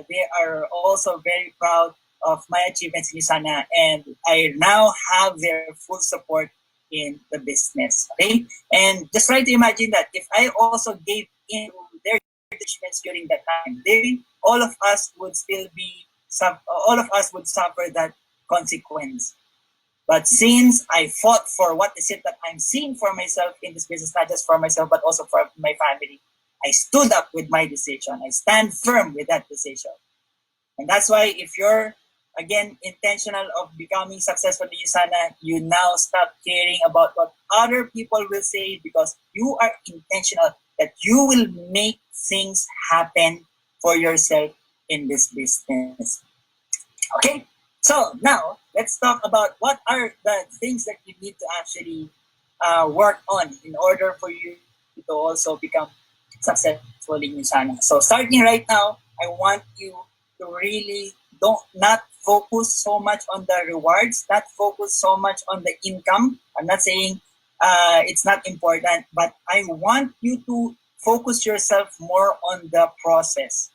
they are also very proud of my achievements in Usana, and I now have their full support in the business. Okay? And just try to imagine that if I also gave in their achievements during that time, all of us would suffer that consequence. But since I fought for what is it that I'm seeing for myself in this business, not just for myself, but also for my family, I stood up with my decision. I stand firm with that decision. And that's why if you're, again, intentional of becoming successful in Usana, you now stop caring about what other people will say because you are intentional that you will make things happen for yourself in this business. Okay? So now, let's talk about what are the things that you need to actually work on in order for you to also become successful in Usana. So starting right now, I want you to really not focus so much on the rewards, not focus so much on the income. I'm not saying it's not important, but I want you to focus yourself more on the process.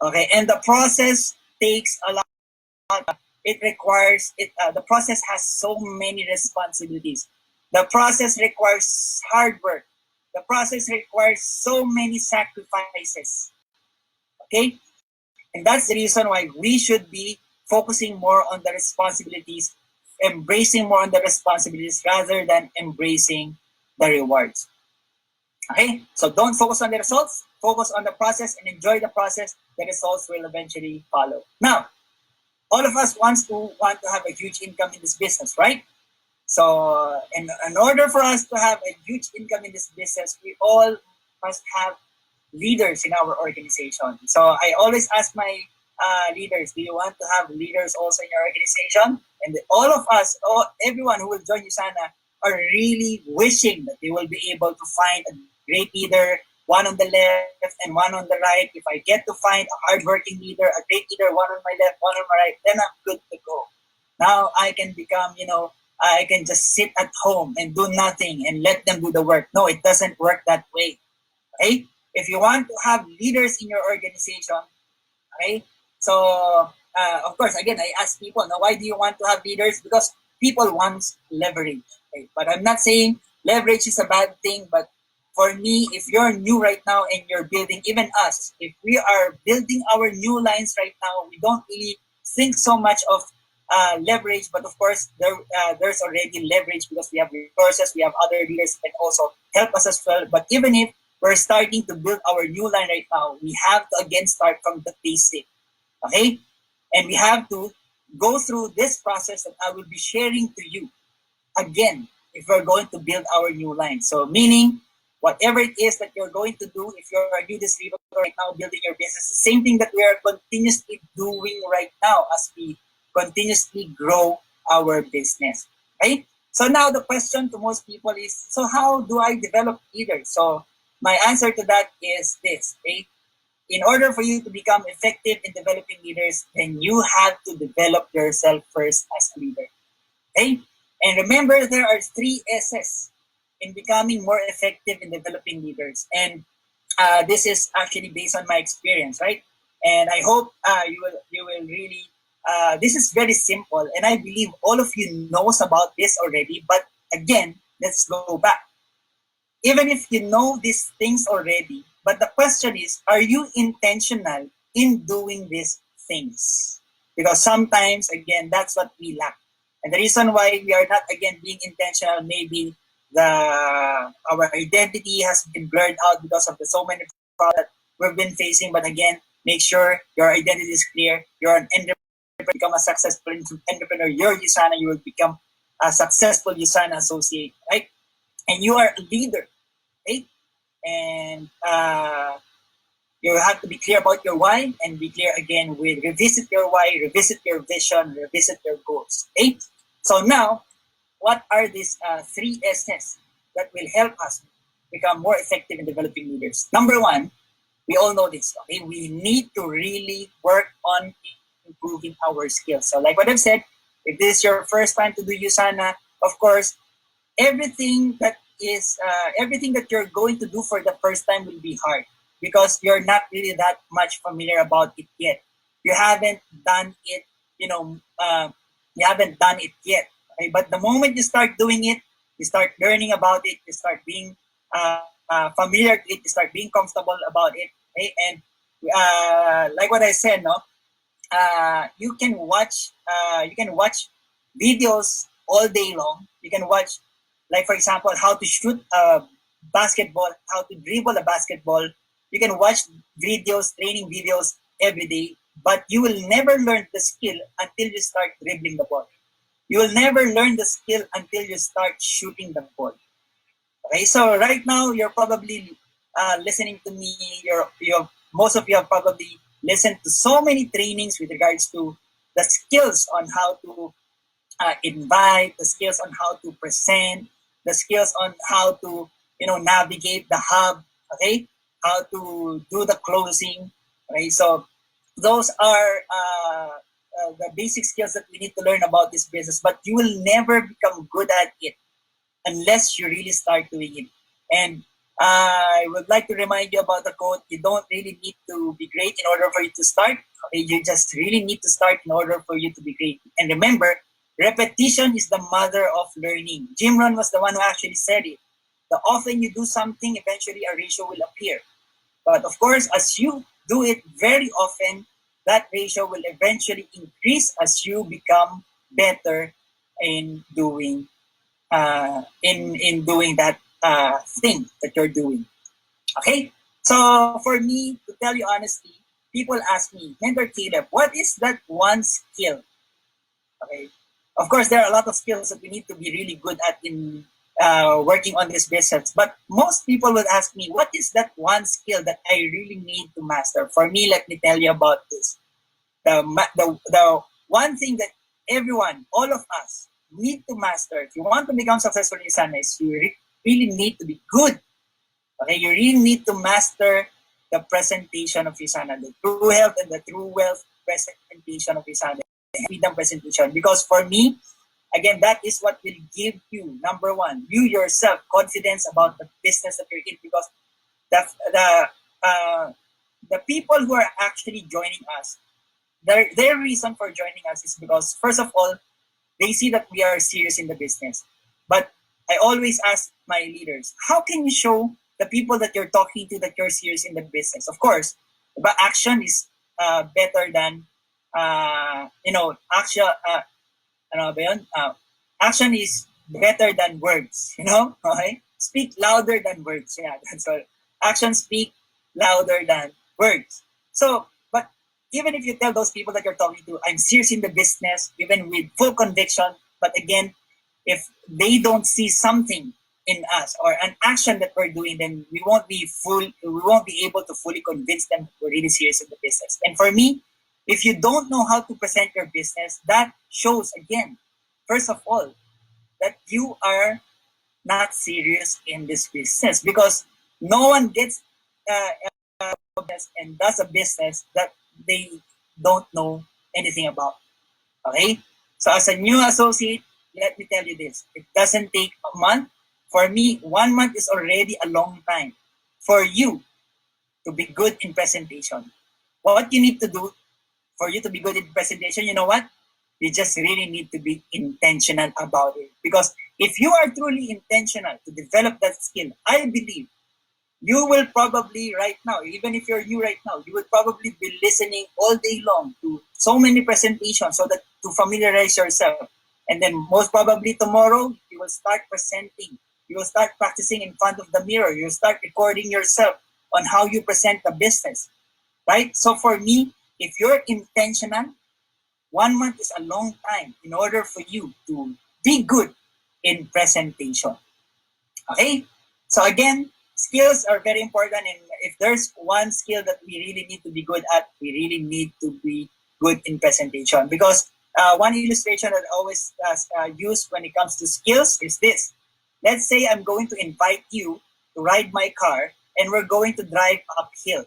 Okay, and the process takes a lot. It requires it. The process has so many responsibilities. The process requires hard work. The process requires so many sacrifices. Okay, and that's the reason why we should be focusing more on the responsibilities, embracing more on the responsibilities rather than embracing the rewards. Okay, so don't focus on the results. Focus on the process and enjoy the process. The results will eventually follow. Now, all of us want to have a huge income in this business, right? So, in order for us to have a huge income in this business, we all must have leaders in our organization. So, I always ask my leaders, do you want to have leaders also in your organization? And all of us, everyone who will join Usana, are really wishing that they will be able to find a great leader, one on the left and one on the right. If I get to find a hardworking leader, a great leader, one on my left, one on my right, then I'm good to go. Now I can become, I can just sit at home and do nothing and let them do the work. No, it doesn't work that way. Okay? If you want to have leaders in your organization, okay? So, of course, again, I ask people, now, why do you want to have leaders? Because people want leverage. Okay? But I'm not saying leverage is a bad thing, but for me, if you're new right now and you're building, even us, if we are building our new lines right now, we don't really think so much of leverage, but of course, there's already leverage because we have resources, we have other leaders that can also help us as well. But even if we're starting to build our new line right now, we have to again start from the basic. Okay? And we have to go through this process that I will be sharing to you again if we're going to build our new line. So, meaning, whatever it is that you're going to do, if you're a new distributor right now building your business, the same thing that we are continuously doing right now as we continuously grow our business. Right? So now the question to most people is, so how do I develop leaders? So my answer to that is this. Okay? In order for you to become effective in developing leaders, then you have to develop yourself first as a leader. Okay? And remember, there are 3 S's in becoming more effective in developing leaders. And this is actually based on my experience, right? And I hope you will really. This is very simple, and I believe all of you knows about this already. But again, let's go back. Even if you know these things already, but the question is, are you intentional in doing these things? Because sometimes, again, that's what we lack. And the reason why we are not, again, being intentional, maybe our identity has been blurred out because of the so many problems that we've been facing. But again, make sure your identity is clear. You're an entrepreneur, become a successful entrepreneur. You're Usana, you will become a successful Usana associate, right? And you are a leader, right? And you have to be clear about your why and be clear again with revisit your why, revisit your vision, revisit your goals. Okay? So now, what are these 3 S's that will help us become more effective in developing leaders? Number 1, we all know this. Okay, we need to really work on improving our skills. So, like what I've said, if this is your first time to do Usana, of course, everything that you're going to do for the first time will be hard because you're not really that much familiar about it yet. You haven't done it, you haven't done it yet. Okay? But the moment you start doing it, you start learning about it, you start being familiar with it, you start being comfortable about it. Okay? And like what I said, no, you can watch videos all day long. You can watch, like for example, how to shoot a basketball, how to dribble a basketball. You can watch videos, training videos every day, but you will never learn the skill until you start dribbling the ball. You will never learn the skill until you start shooting the ball. Okay, so right now you're probably listening to me. Most of you have probably listened to so many trainings with regards to the skills on how to invite, the skills on how to present, the skills on how to navigate the hub. Okay, how to do the closing. Okay, so those are the basic skills that we need to learn about this business. But you will never become good at it unless you really start doing it. And I would like to remind you about the quote, you don't really need to be great in order for you to start. Okay, you just really need to start in order for you to be great. And remember, repetition is the mother of learning. Jim Rohn was the one who actually said it. The often you do something, eventually a ratio will appear. But of course, as you do it very often, that ratio will eventually increase as you become better in doing doing that thing that you're doing. Okay, so for me, to tell you honestly, people ask me, Mentor Caleb, what is that one skill? Okay. Of course, there are a lot of skills that we need to be really good at in working on this business. But most people would ask me, what is that one skill that I really need to master? For me, let me tell you about this. The one thing that everyone, all of us, need to master if you want to become successful in Sana is you really need to be good. Okay, you really need to master the presentation of Isana, the true health and the true wealth presentation of Isana, the freedom presentation. Because for me, again, that is what will give you, number one, you yourself, confidence about the business that you're in. Because the, the, the people who are actually joining us, their reason for joining us is because, first of all, they see that we are serious in the business. But I always ask my leaders, how can you show the people that you're talking to that you're serious in the business? Of course, but action is better than, action, ano ba yun? Action is better than words, okay? Speak louder than words. Yeah, that's all. Action speak louder than words. So, but even if you tell those people that you're talking to, I'm serious in the business, even with full conviction, but again, if they don't see something in us or an action that we're doing, then we won't be able to fully convince them that we're really serious in the business. And for me, if you don't know how to present your business, that shows again, first of all, that you are not serious in this business, because no one gets and does a business that they don't know anything about. Okay? So as a new associate, let me tell you this. It doesn't take a month. For me, 1 month is already a long time for you to be good in presentation. What you need to do for you to be good in presentation, you know what? You just really need to be intentional about it. Because if you are truly intentional to develop that skill, I believe you will probably right now, even if you're new right now, you will probably be listening all day long to so many presentations so that to familiarize yourself. And then most probably tomorrow, you will start presenting. You will start practicing in front of the mirror. You'll start recording yourself on how you present the business, right? So for me, if you're intentional, 1 month is a long time in order for you to be good in presentation. Okay? So again, skills are very important, and if there's one skill that we really need to be good at, we really need to be good in presentation. Because one illustration that I always use when it comes to skills is this. Let's say I'm going to invite you to ride my car and we're going to drive uphill.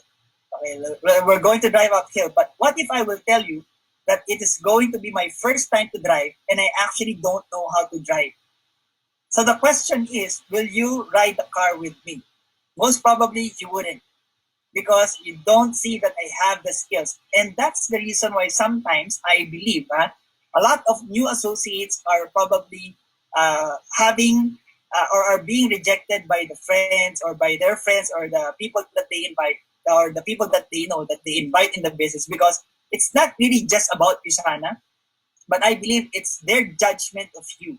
Okay, we're going to drive uphill, but what if I will tell you that it is going to be my first time to drive and I actually don't know how to drive? So the question is, will you ride the car with me? Most probably you wouldn't, because you don't see that I have the skills. And that's the reason why sometimes I believe a lot of new associates are probably having or are being rejected by the friends or by their friends or the people that they invite or the people that they know that they invite in the business, because it's not really just about you, Sana, but I believe it's their judgment of you,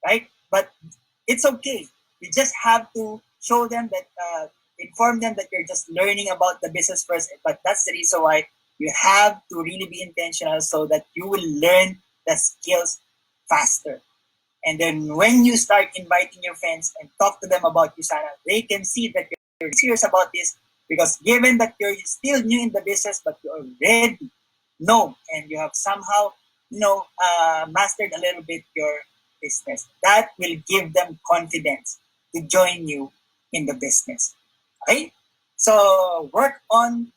right? But it's okay. You just have to show them that, inform them that you're just learning about the business first. But that's the reason why you have to really be intentional so that you will learn the skills faster. And then when you start inviting your friends and talk to them about Usana, they can see that you're serious about this, because given that you're still new in the business, but you already know and you have somehow, mastered a little bit your business, that will give them confidence to join you in the business. Okay? So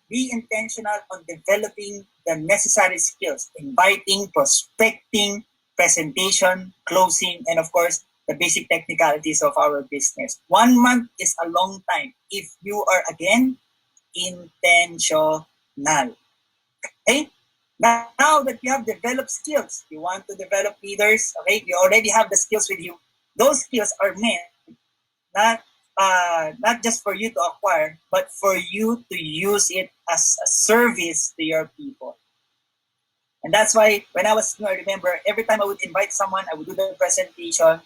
be intentional on developing the necessary skills, inviting, prospecting, presentation, closing, and of course, the basic technicalities of our business. 1 month is a long time if you are, again, intentional. Okay? Now that you have developed skills, you want to develop leaders, okay, you already have the skills with you. Those skills are meant not just for you to acquire, but for you to use it as a service to your people. And that's why when I was new, I remember every time I would invite someone, I would do the presentation.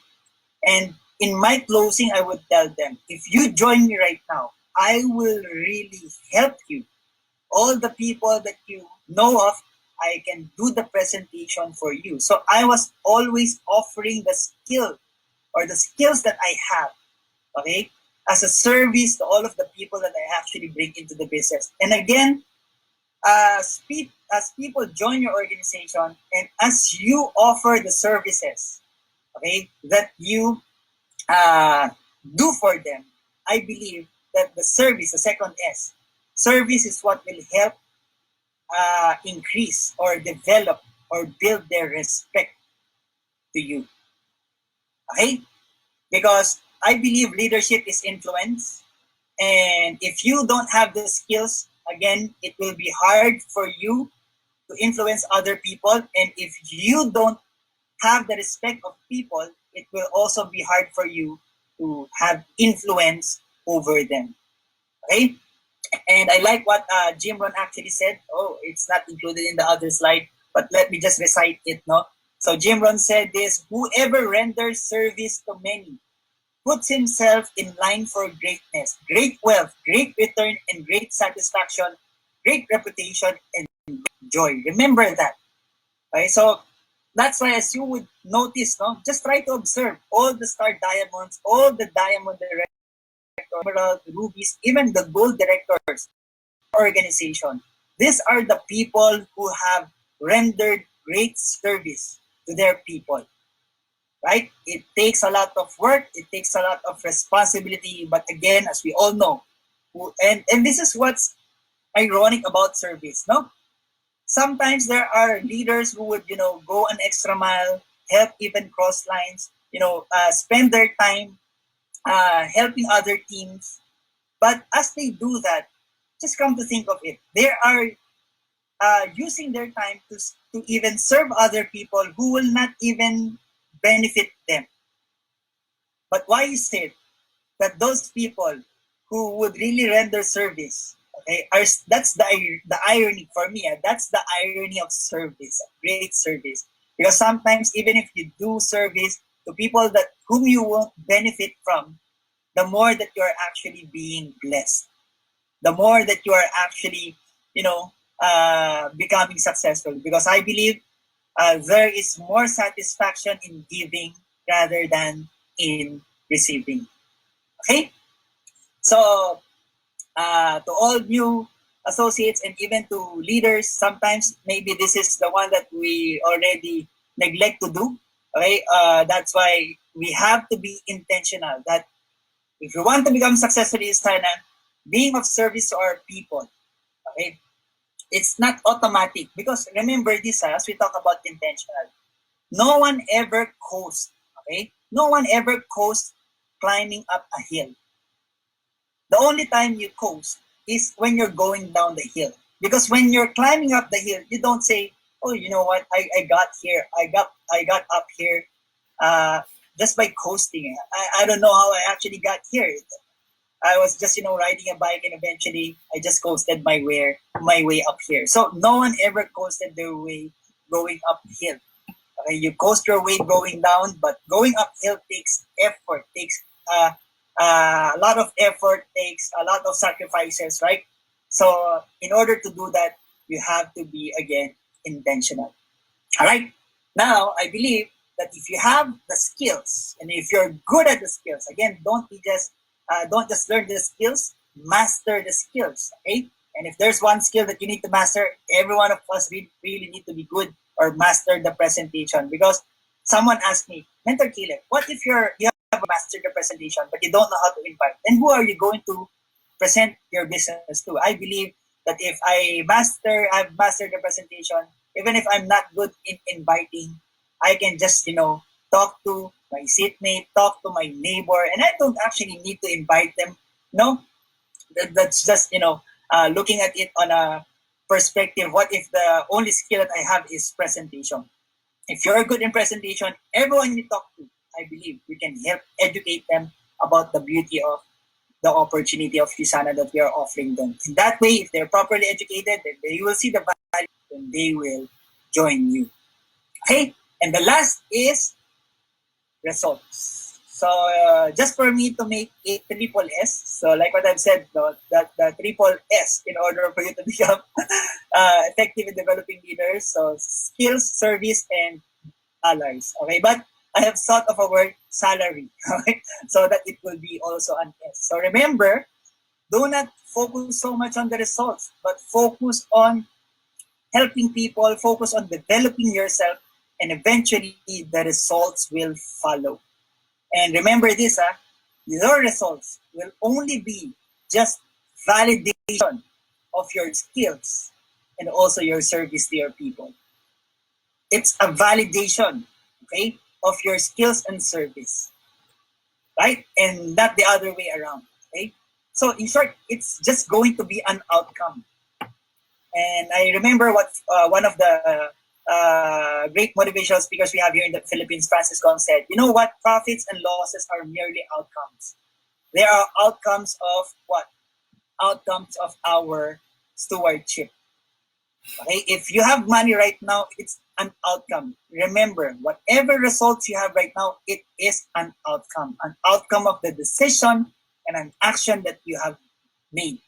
And in my closing, I would tell them, if you join me right now, I will really help you all the people that you know of, I can do the presentation for you. So I was always offering the skill or the skills that I have, okay, as a service to all of the people that I actually bring into the business. And again, as people join your organization and as you offer the services, okay, that you uh, do for them, I believe that the service, the second S, service is what will help increase or develop or build their respect to you. Okay? Because I believe leadership is influence. And if you don't have the skills, again, it will be hard for you to influence other people. And if you don't have the respect of people, it will also be hard for you to have influence over them. Okay? And I like what Jim Ron actually said. Oh, it's not included in the other slide, but let me just recite it, no? So Jim Ron said this: whoever renders service to many puts himself in line for greatness, great wealth, great return, and great satisfaction, great reputation, and joy. Remember that. Okay? So that's why, as you would notice, no, just try to observe all the star diamonds, all the diamond directors, emerald, rubies, even the gold directors organization. These are the people who have rendered great service to their people. Right? It takes a lot of work, it takes a lot of responsibility, but again, as we all know, and this is what's ironic about service, no? Sometimes there are leaders who would, go an extra mile, help even cross lines, spend their time helping other teams. But as they do that, just come to think of it, they are using their time to even serve other people who will not even benefit them. But why is it that those people who would really render service, okay, that's the irony for me. That's the irony of service, great service. Because sometimes even if you do service to people that whom you won't benefit from, the more that you are actually being blessed, the more that you are actually, becoming successful. Because I believe there is more satisfaction in giving rather than in receiving. Okay? So, to all new associates and even to leaders, sometimes maybe this is the one that we already neglect to do. Okay? That's why we have to be intentional that if you want to become successful in sana, being of service to our people, okay, it's not automatic. Because remember this, as we talk about intentional, no one ever coasts, okay? No one ever coasts climbing up a hill. The only time you coast is when you're going down the hill. Because when you're climbing up the hill, you don't say, oh, you know what, I got here, I got up here uh, just by coasting. I don't know how I actually got here. I was just, riding a bike and eventually I just coasted my way up here. So no one ever coasted their way going uphill. Okay, you coast your way going down, but going uphill takes effort, takes a lot of effort, takes a lot of sacrifices, right? So in order to do that, you have to be again intentional. All right. Now, I believe that if you have the skills and if you're good at the skills, again, don't just learn the skills, master the skills. Okay. And if there's one skill that you need to master, every one of us really need to be good or master the presentation. Because someone asked me, Mentor Caleb, what if you have mastered the presentation but you don't know how to invite? Then who are you going to present your business to? I believe that if I've mastered the presentation, even if I'm not good in inviting, I can just, talk to my seatmate, talk to my neighbor, and I don't actually need to invite them. No, that's just, looking at it on a perspective. What if the only skill that I have is presentation? If you're good in presentation, everyone you talk to, I believe we can help educate them about the beauty of the opportunity of Hisana that we are offering them. In that way, if they're properly educated, then they will see the value and they will join you. Okay? And the last is results. So just for me to make it triple S, so like what I've said, no, that the triple S in order for you to become effective in developing leaders. So skills, service, and dollars. Okay, but I have thought of a word salary. Okay, so that it will be also an S. So remember, do not focus so much on the results, but focus on helping people, focus on developing yourself, and eventually the results will follow. And remember this, your results will only be just validation of your skills and also your service to your people. It's a validation, okay, of your skills and service, right? And not the other way around, okay? So in short, it's just going to be an outcome. And I remember what one of the great motivational speakers we have here in the Philippines, Francis Gong, said, you know what? Profits and losses are merely outcomes. They are outcomes of what? Outcomes of our stewardship. Okay? If you have money right now, it's an outcome. Remember, whatever results you have right now, it is an outcome of the decision and an action that you have made.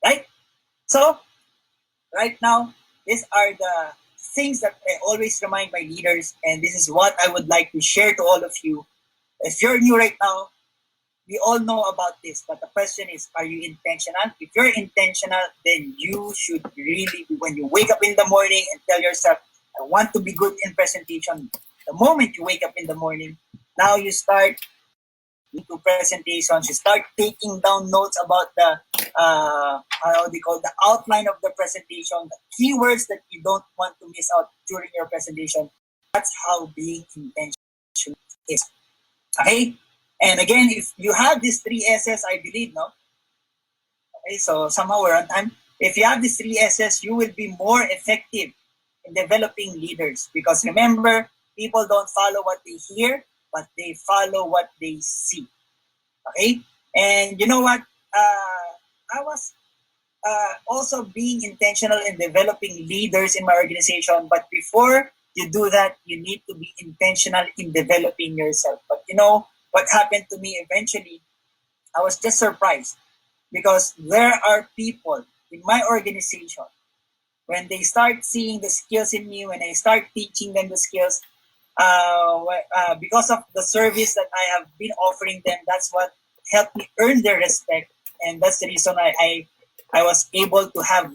Right? So, right now, these are the things that I always remind my leaders, and this is what I would like to share to all of you. If you're new right now, we all know about this, but the question is, are you intentional? If you're intentional, then you should really, when you wake up in the morning and tell yourself, I want to be good in presentation. The moment you wake up in the morning, now you start into presentations, you start taking down notes about the how they call the outline of the presentation, the keywords that you don't want to miss out during your presentation. That's how being intentional is. Okay? And again, if you have these three S's, I believe, no? Okay, so somehow we're on time. If you have these three S's, you will be more effective in developing leaders. Because remember, people don't follow what they hear, but they follow what they see. Okay? And you know what? I was also being intentional in developing leaders in my organization. But before you do that, you need to be intentional in developing yourself. But you know what happened to me eventually? I was just surprised because there are people in my organization, when they start seeing the skills in me, when I start teaching them the skills, because of the service that I have been offering them, that's what helped me earn their respect. And that's the reason I was able to have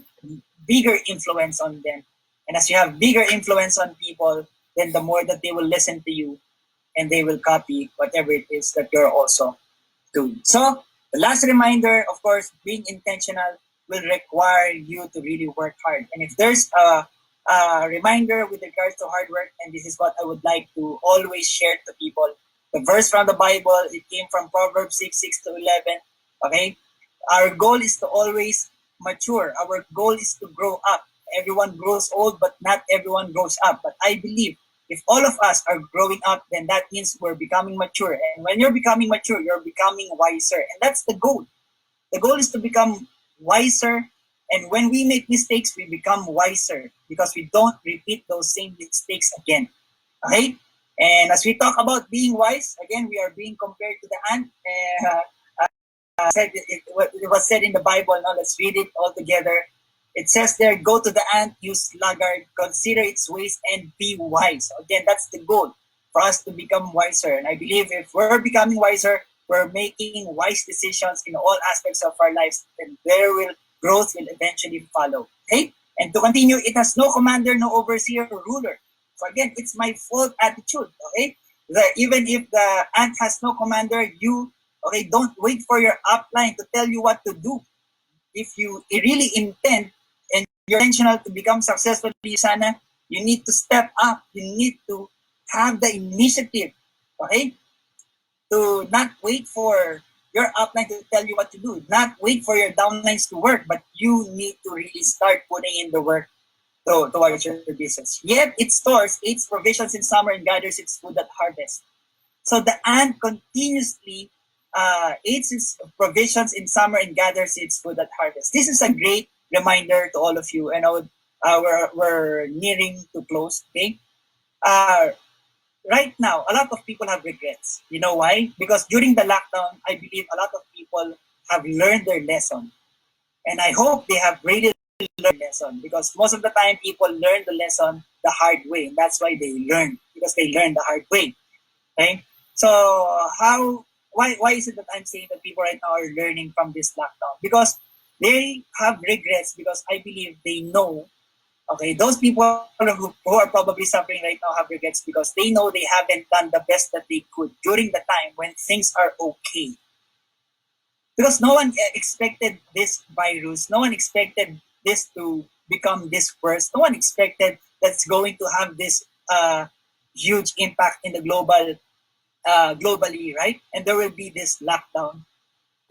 bigger influence on them. And as you have bigger influence on people, then the more that they will listen to you and they will copy whatever it is that you're also doing. So the last reminder, of course, being intentional will require you to really work hard. And if there's a reminder with regards to hard work, and this is what I would like to always share to people, the verse from the Bible, it came from Proverbs 6:6-11. Okay? Our goal is to always mature. Our goal is to grow up. Everyone grows old, but not everyone grows up. But I believe if all of us are growing up, then that means we're becoming mature. And when you're becoming mature, you're becoming wiser. And that's the goal. The goal is to become wiser. And when we make mistakes, we become wiser because we don't repeat those same mistakes again. Okay? And as we talk about being wise, again, we are being compared to the ant. It was said in the Bible. Now let's read it all together. It says there, go to the ant, you sluggard, consider its ways and be wise. Again, that's the goal for us to become wiser. And I believe if we're becoming wiser, we're making wise decisions in all aspects of our lives, and growth will eventually follow. Okay? And to continue, it has no commander, no overseer, or ruler. So again, it's my fault attitude. Okay? Even if the ant has no commander, don't wait for your upline to tell you what to do. If you really intend and you're intentional to become successful, sana, you need to step up. You need to have the initiative, okay? To not wait for your upline to tell you what to do. Not wait for your downlines to work, but you need to really start putting in the work towards your business. Yet it stores its provisions in summer and gathers its food at harvest. So the ant continuously eats its provisions in summer and gathers its food at harvest. This is a great reminder to all of you. And we're nearing to close. Okay, right now, a lot of people have regrets. You know why? Because during the lockdown, I believe a lot of people have learned their lesson. And I hope they have really learned the lesson, because most of the time people learn the lesson the hard way. And that's why they learn, because they learn the hard way. Okay? So why is it that I'm saying that people right now are learning from this lockdown? Because they have regrets, because I believe they know. Okay, those people who are probably suffering right now have regrets because they know they haven't done the best that they could during the time when things are okay. Because no one expected this virus, no one expected this to become this worse, no one expected that's going to have this huge impact in the globally, right? And there will be this lockdown,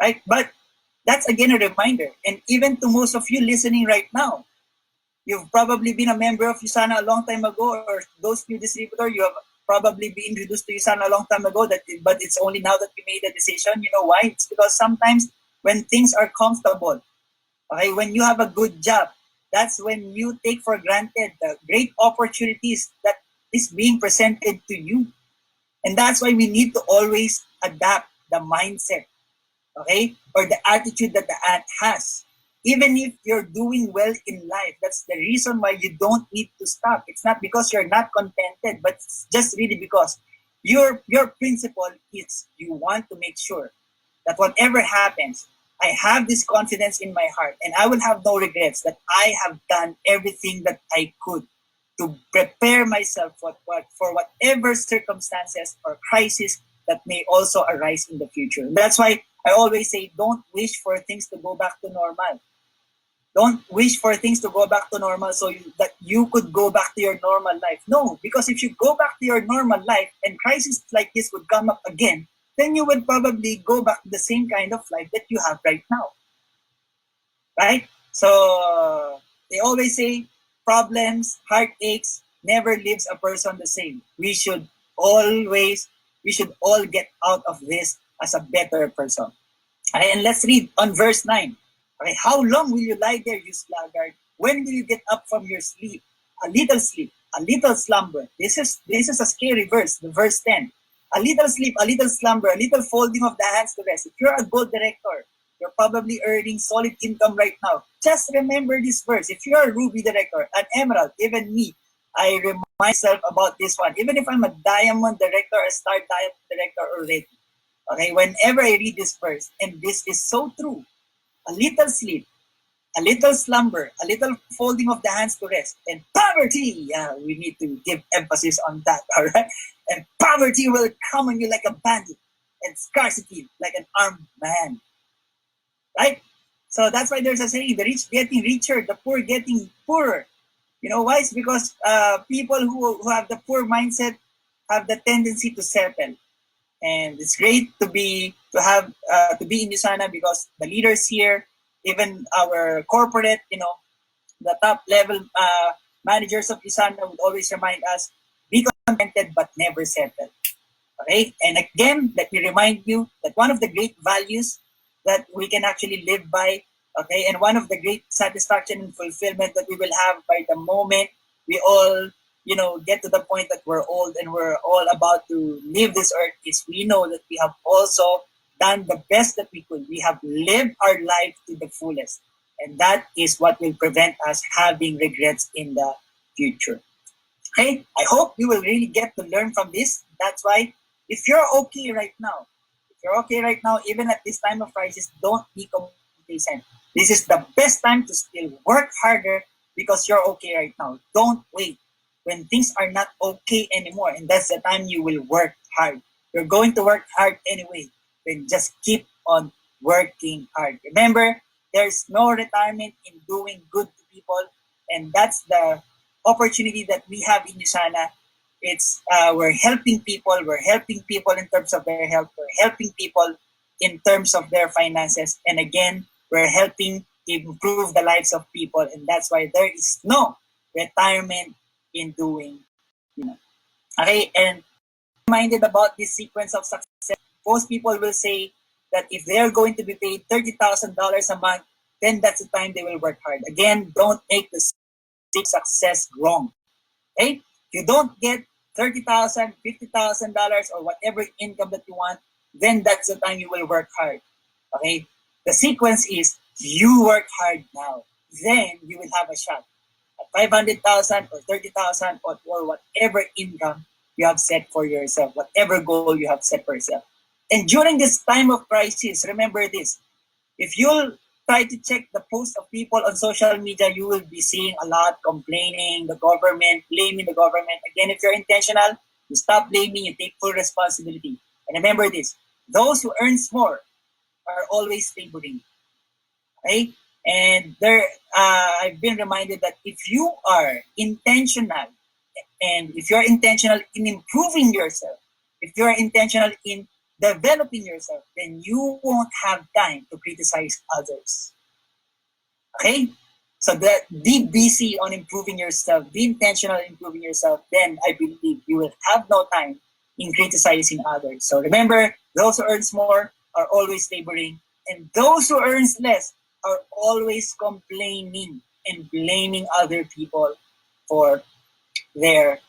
right? But that's again a reminder, and even to most of you listening right now, you've probably been a member of USANA a long time ago, or those new distributor, you have probably been introduced to USANA a long time ago. But it's only now that you made a decision. You know why? It's because sometimes when things are comfortable, okay, when you have a good job, that's when you take for granted the great opportunities that is being presented to you, and that's why we need to always adapt the mindset, okay, or the attitude that the ant has. Even if you're doing well in life, that's the reason why you don't need to stop. It's not because you're not contented, but it's just really because your principle is you want to make sure that whatever happens, I have this confidence in my heart and I will have no regrets that I have done everything that I could to prepare myself for whatever circumstances or crisis that may also arise in the future. That's why I always say, don't wish for things to go back to normal. Don't wish for things to go back to normal that you could go back to your normal life. No, because if you go back to your normal life and crises like this would come up again, then you would probably go back to the same kind of life that you have right now. Right? So they always say problems, heartaches never leaves a person the same. We should all get out of this as a better person. Okay, and let's read on verse 9. Okay, how long will you lie there, you sluggard? When will you get up from your sleep? Sleep, a little slumber. This is a scary verse, the verse 10. A little sleep, a little slumber, a little folding of the hands to rest. If you're a gold director, you're probably earning solid income right now. Just remember this verse. If you're a ruby director, an emerald, even me, I remind myself about this one. Even if I'm a diamond director, a star diamond director already. Okay, whenever I read this verse, and this is so true, a little sleep, a little slumber, a little folding of the hands to rest, and poverty, we need to give emphasis on that, all right? And poverty will come on you like a bandit, and scarcity like an armed man, right? So that's why there's a saying, the rich getting richer, the poor getting poorer. You know why? It's because people who have the poor mindset have the tendency to settle. And it's great to be in USANA because the leaders here, even our corporate, the top level managers of USANA would always remind us, be contented but never settle. Okay, and again, let me remind you that one of the great values that we can actually live by, okay, and one of the great satisfaction and fulfillment that we will have by the moment we all, get to the point that we're old and we're all about to leave this earth is we know that we have also done the best that we could. We have lived our life to the fullest. And that is what will prevent us having regrets in the future. Okay, I hope you will really get to learn from this. That's why if you're okay right now, even at this time of crisis, don't be complacent. This is the best time to still work harder because you're okay right now. Don't wait when things are not okay anymore. And that's the time you will work hard. You're going to work hard anyway. Then just keep on working hard. Remember, there's no retirement in doing good to people. And that's the opportunity that we have in USANA. It's we're helping people. We're helping people in terms of their health. We're helping people in terms of their finances. And again, we're helping improve the lives of people. And that's why there is no retirement in doing. Okay, and reminded about this sequence of success. Most people will say that if they're going to be paid $30,000 a month, then that's the time they will work hard. Again, don't make the success wrong. Okay? If you don't get $30,000, $50,000, or whatever income that you want, then that's the time you will work hard. Okay? The sequence is you work hard now. Then you will have a shot at 500,000 or 30,000 or whatever income you have set for yourself, whatever goal you have set for yourself. And during this time of crisis, remember this. If you'll try to check the posts of people on social media, you will be seeing a lot complaining, the government, blaming the government. Again, if you're intentional, you stop blaming, you take full responsibility. And remember this, those who earns more are always laboring. Okay? And I've been reminded that if you are intentional, and if you're intentional in improving yourself, if you're intentional in developing yourself, then you won't have time to criticize others. Okay? So be busy on improving yourself, be intentional in improving yourself, then I believe you will have no time in criticizing others. So remember, those who earns more are always laboring, and those who earns less are always complaining and blaming other people for their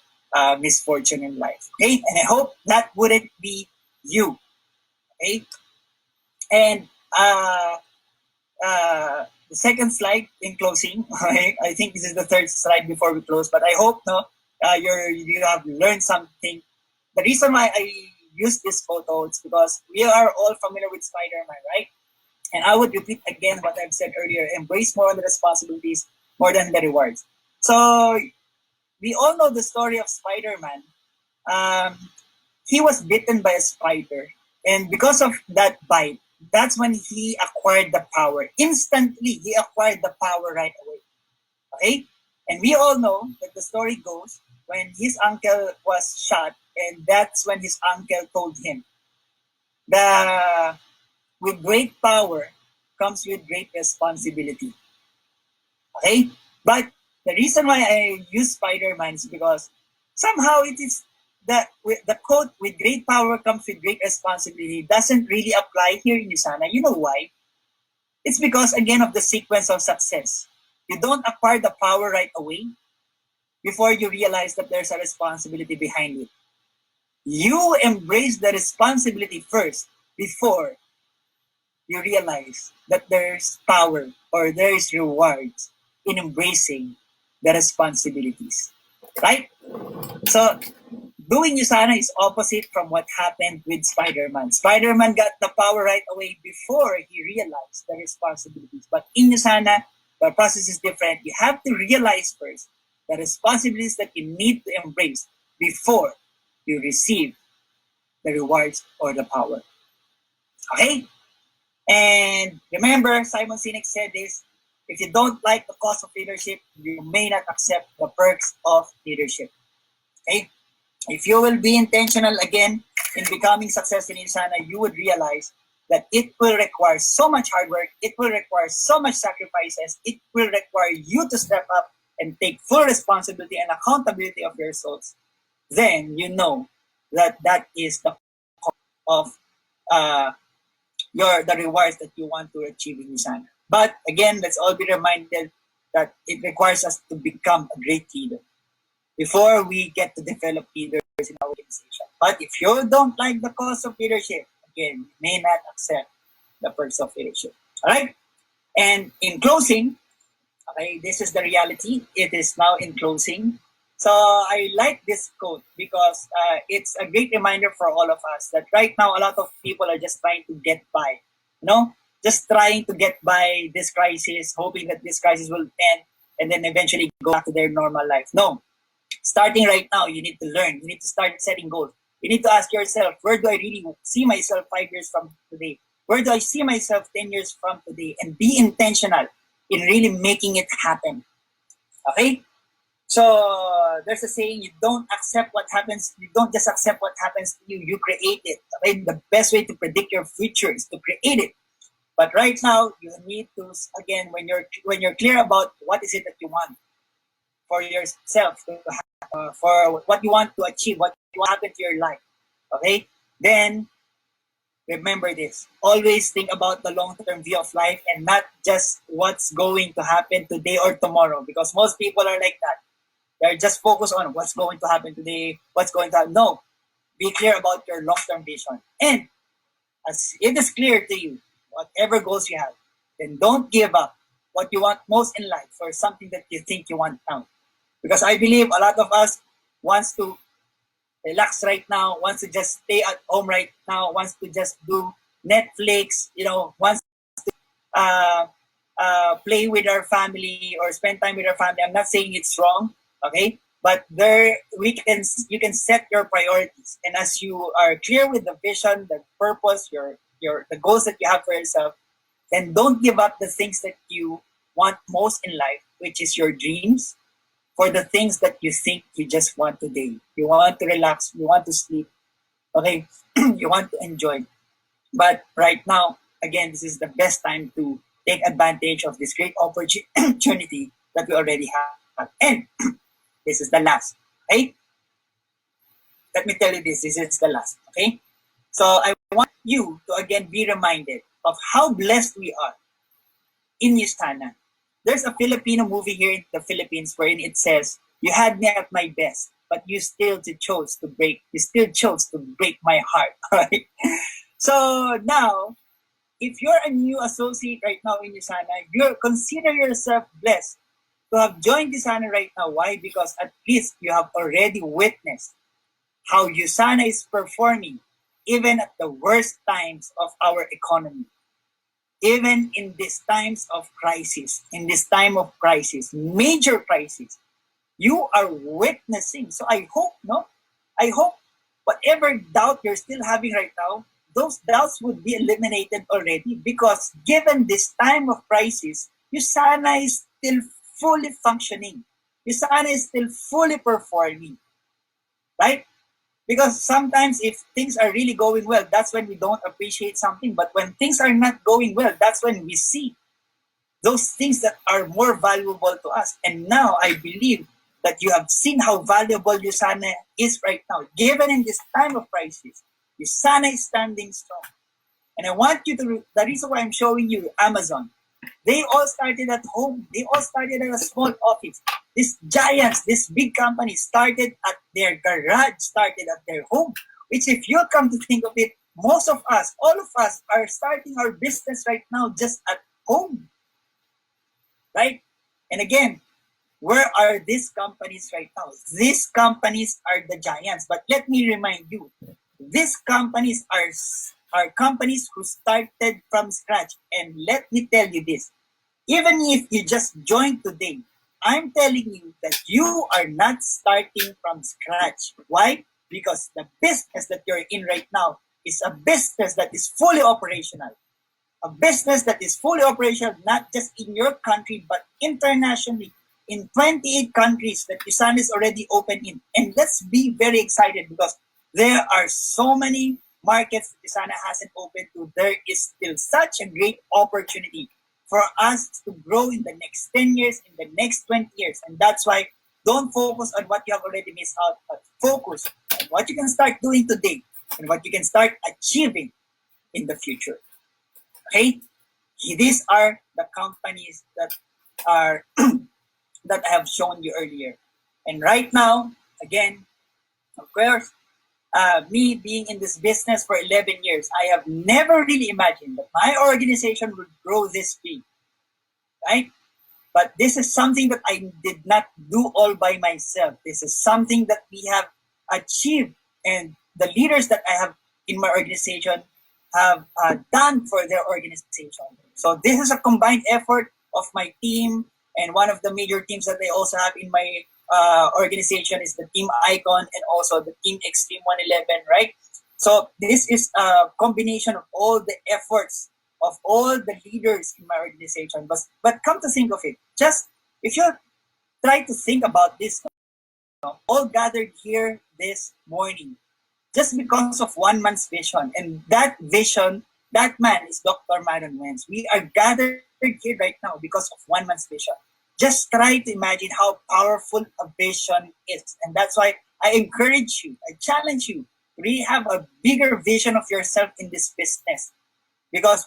misfortune in life. Okay? And I hope that wouldn't be you. Okay? And the second slide in closing, right? I think this is the third slide before we close, but I hope you have learned something. The reason why I use this photo is because we are all familiar with Spider-Man, right? And I would repeat again what I've said earlier, embrace more of the responsibilities more than the rewards. So we all know the story of Spider-Man. He was bitten by a spider, and because of that bite, that's when he acquired the power. Instantly, he acquired the power right away. Okay? And we all know that the story goes when his uncle was shot, and that's when his uncle told him that with great power comes with great responsibility. Okay? But the reason why I use Spider-Man is because somehow it is that the quote, with great power comes with great responsibility, doesn't really apply here in Usana. You know why? It's because, again, of the sequence of success. You don't acquire the power right away before you realize that there's a responsibility behind it. You embrace the responsibility first before you realize that there's power or there's rewards in embracing the responsibilities. Right? So, doing Usana is opposite from what happened with Spider-Man. Spider-Man got the power right away before he realized the responsibilities. But in Usana, the process is different. You have to realize first the responsibilities that you need to embrace before you receive the rewards or the power. Okay? And remember, Simon Sinek said this, if you don't like the cost of leadership, you may not accept the perks of leadership. Okay? If you will be intentional again in becoming successful in Usana, you would realize that it will require so much hard work, it will require so much sacrifices, it will require you to step up and take full responsibility and accountability of your results. Then you know that that is the cost of the rewards that you want to achieve in Usana. But again, let's all be reminded that it requires us to become a great leader before we get to develop leaders in our organization. But if you don't like the cost of leadership, again, you may not accept the perks of leadership. All right? And in closing, okay, this is the reality. It is now in closing. So I like this quote because it's a great reminder for all of us that right now a lot of people are just trying to get by. Just trying to get by this crisis, hoping that this crisis will end and then eventually go back to their normal life. No. Starting right now, you need to learn. You need to start setting goals. You need to ask yourself, where do I really see myself 5 years from today? Where do I see myself 10 years from today? And be intentional in really making it happen. Okay? So there's a saying, you don't accept what happens. You don't just accept what happens to you. You create it. Okay? The best way to predict your future is to create it. But right now, you need to, again, when you're clear about what is it that you want for yourself, for what you want to achieve, what will happen to your life, okay? Then remember this. Always think about the long-term view of life and not just what's going to happen today or tomorrow, because most people are like that. They're just focused on what's going to happen today, what's going to happen. No, be clear about your long-term vision. And as it is clear to you, whatever goals you have, then don't give up what you want most in life for something that you think you want now. Because I believe a lot of us wants to relax right now, wants to just stay at home right now, wants to just do Netflix, wants uh, play with our family or spend time with our family. I'm not saying it's wrong, okay? But you can set your priorities, and as you are clear with the vision, the purpose, the goals that you have for yourself, then don't give up the things that you want most in life, which is your dreams, for the things that you think you just want today. You want to relax, you want to sleep, okay? You want to enjoy. But right now, again, this is the best time to take advantage of this great opportunity that we already have. And this is the last, okay? Let me tell you this is the last, okay? So I want you to again be reminded of how blessed we are in Yustana. There's a Filipino movie here in the Philippines wherein it says, "You had me at my best, but you still chose to break my heart." Right? So now, if you're a new associate right now in Yusana, you consider yourself blessed to have joined Yusana right now. Why? Because at least you have already witnessed how Yusana is performing even at the worst times of our economy. Even in these times of crisis, major crisis, you are witnessing. So I hope whatever doubt you're still having right now, those doubts would be eliminated already, because given this time of crisis, Yusana is still fully functioning. Yusana is still fully performing, right? Because sometimes if things are really going well, that's when we don't appreciate something. But when things are not going well, that's when we see those things that are more valuable to us. And now I believe that you have seen how valuable Yusana is right now. Given in this time of crisis, Yusana is standing strong. And I want you to, the reason why I'm showing you Amazon, they all started at home. They all started at a small office. These giants, these big companies started at their garage, started at their home. Which, if you come to think of it, most of us, all of us, are starting our business right now just at home. Right? And again, where are these companies right now? These companies are the giants. But let me remind you, these companies are companies who started from scratch. And let me tell you this, even if you just joined today, I'm telling you that you are not starting from scratch. Why? Because the business that you're in right now is a business that is fully operational. A business that is fully operational, not just in your country, but internationally, in 28 countries that Yusana is already open in. And let's be very excited, because there are so many markets that Yusana hasn't opened to. There is still such a great opportunity for us to grow in the next 10 years, in the next 20 years. And that's why don't focus on what you have already missed out, but focus on what you can start doing today and what you can start achieving in the future. Okay? These are the companies that are that I have shown you earlier. And right now, again, of course, me being in this business for 11 years, I have never really imagined that my organization would grow this big, right? But this is something that I did not do all by myself. This is something that we have achieved, and the leaders that I have in my organization have done for their organization. So this is a combined effort of my team, and one of the major teams that I also have in my organization is the Team Icon and also the Team Extreme 111, right? So this is a combination of all the efforts of all the leaders in my organization. But come to think of it, just if you try to think about this, all gathered here this morning, just because of one man's vision. And that vision, that man is Dr. Maron Wentz. We are gathered here right now because of one man's vision. Just try to imagine how powerful a vision is. And that's why I encourage you, I challenge you, really have a bigger vision of yourself in this business. Because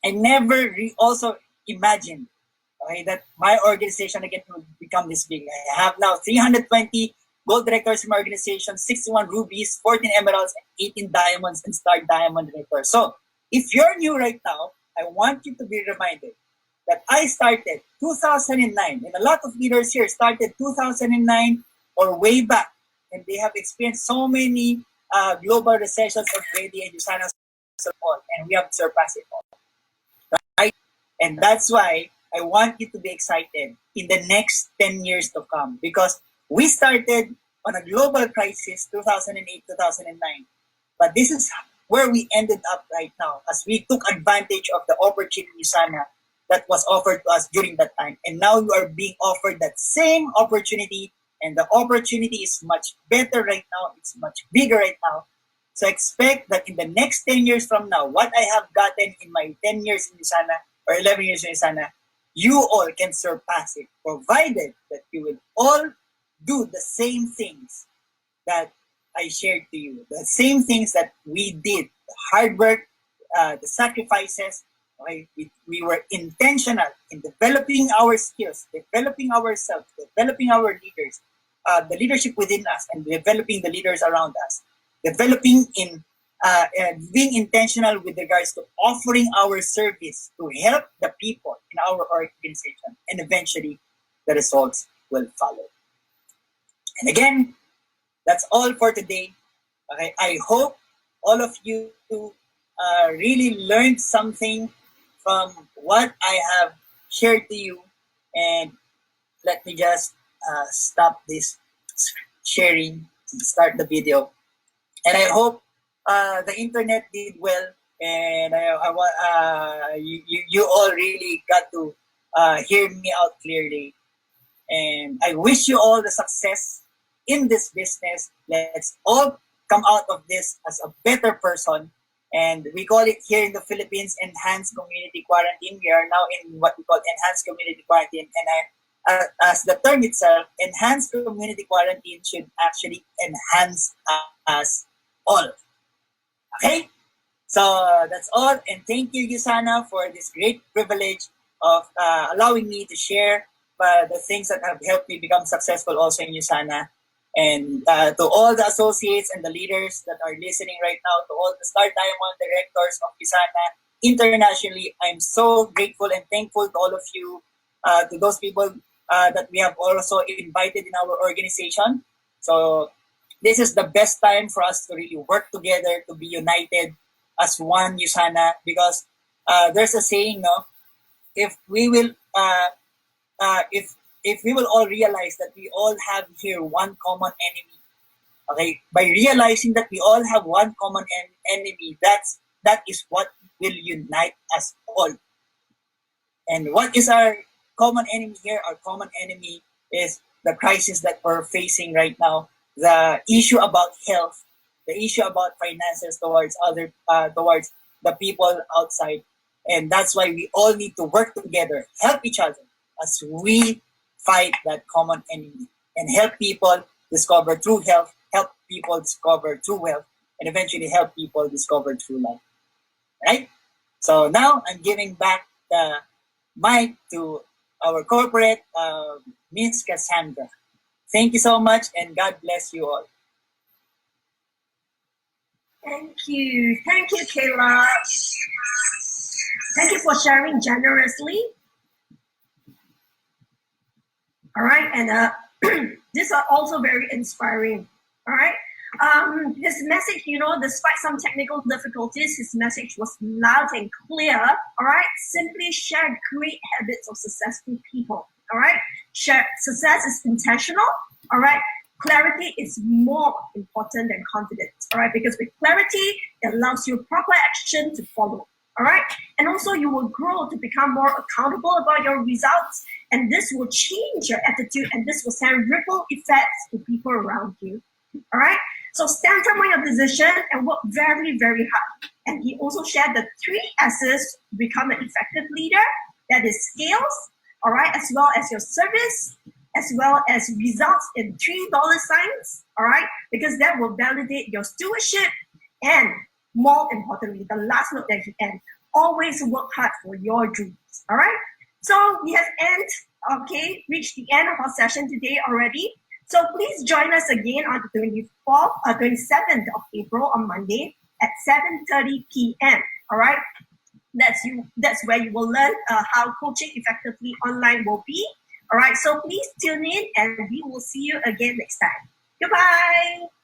I never also imagined okay, that my organization again will become this big. I have now 320 gold directors in my organization, 61 rubies, 14 emeralds, 18 diamonds, and star diamond directors. So if you're new right now, I want you to be reminded that I started 2009, and a lot of leaders here started 2009 or way back, and they have experienced so many global recessions already, and Usana all, and we have surpassed it all. Right? And that's why I want you to be excited in the next 10 years to come, because we started on a global crisis 2008, 2009. But this is where we ended up right now, as we took advantage of the opportunity sana that was offered to us during that time. And now you are being offered that same opportunity, and the opportunity is much better right now. It's much bigger right now. So expect that in the next 10 years from now, what I have gotten in my 10 years in Usana or 11 years in Usana, you all can surpass it, provided that you will all do the same things that I shared to you, the same things that we did, the hard work, the sacrifices. Okay? We were intentional in developing our skills, developing ourselves, developing our leaders, the leadership within us, and developing the leaders around us, developing in being intentional with regards to offering our service to help the people in our organization, and eventually the results will follow. And again, that's all for today. Okay, I hope all of you really learned something from what I have shared to you. And let me just stop this sharing and start the video. And I hope the internet did well, and you all really got to hear me out clearly. And I wish you all the success in this business. Let's all come out of this as a better person. And we call it here in the Philippines enhanced community quarantine. We are now in what we call enhanced community quarantine. And as the term itself, enhanced community quarantine should actually enhance us all. Okay? So that's all. And thank you, Usana, for this great privilege of allowing me to share the things that have helped me become successful also in Usana. And to all the associates and the leaders that are listening right now, to all the Star Diamond directors of Usana internationally, I'm so grateful and thankful to all of you, to those people that we have also invited in our organization. So this is the best time for us to really work together, to be united as one Usana, because there's a saying, no, if we will if we will all realize that we all have here one common enemy, okay, by realizing that we all have one common enemy, that is what will unite us all. And what is our common enemy here? Our common enemy is the crisis that we're facing right now, the issue about health, the issue about finances towards towards the people outside. And that's why we all need to work together, help each other as we fight that common enemy, and help people discover true health, help people discover true wealth, and eventually help people discover true life. Right? So now I'm giving back the mic to our corporate, Miss Cassandra. Thank you so much, and God bless you all. Thank you, Caleb. Thank you for sharing generously. All right, and these are also very inspiring. All right, his message, despite some technical difficulties, his message was loud and clear. All right, simply share great habits of successful people. All right, success is intentional. All right, clarity is more important than confidence. All right, because with clarity, it allows you proper action to follow. All right, and also you will grow to become more accountable about your results, and this will change your attitude, and this will send ripple effects to people around you. All right, so stand firm on your decision and work very, very hard. And he also shared the 3 S's to become an effective leader. That is skills, all right, as well as your service, as well as results in $3 signs, all right, because that will validate your stewardship. And more importantly, the last note that you end, always work hard for your dreams, all right? So we have reached the end of our session today already. So please join us again on the 27th of April on Monday at 7:30 p.m. All right. That's where you will learn how coaching effectively online will be. All right. So please tune in and we will see you again next time. Goodbye.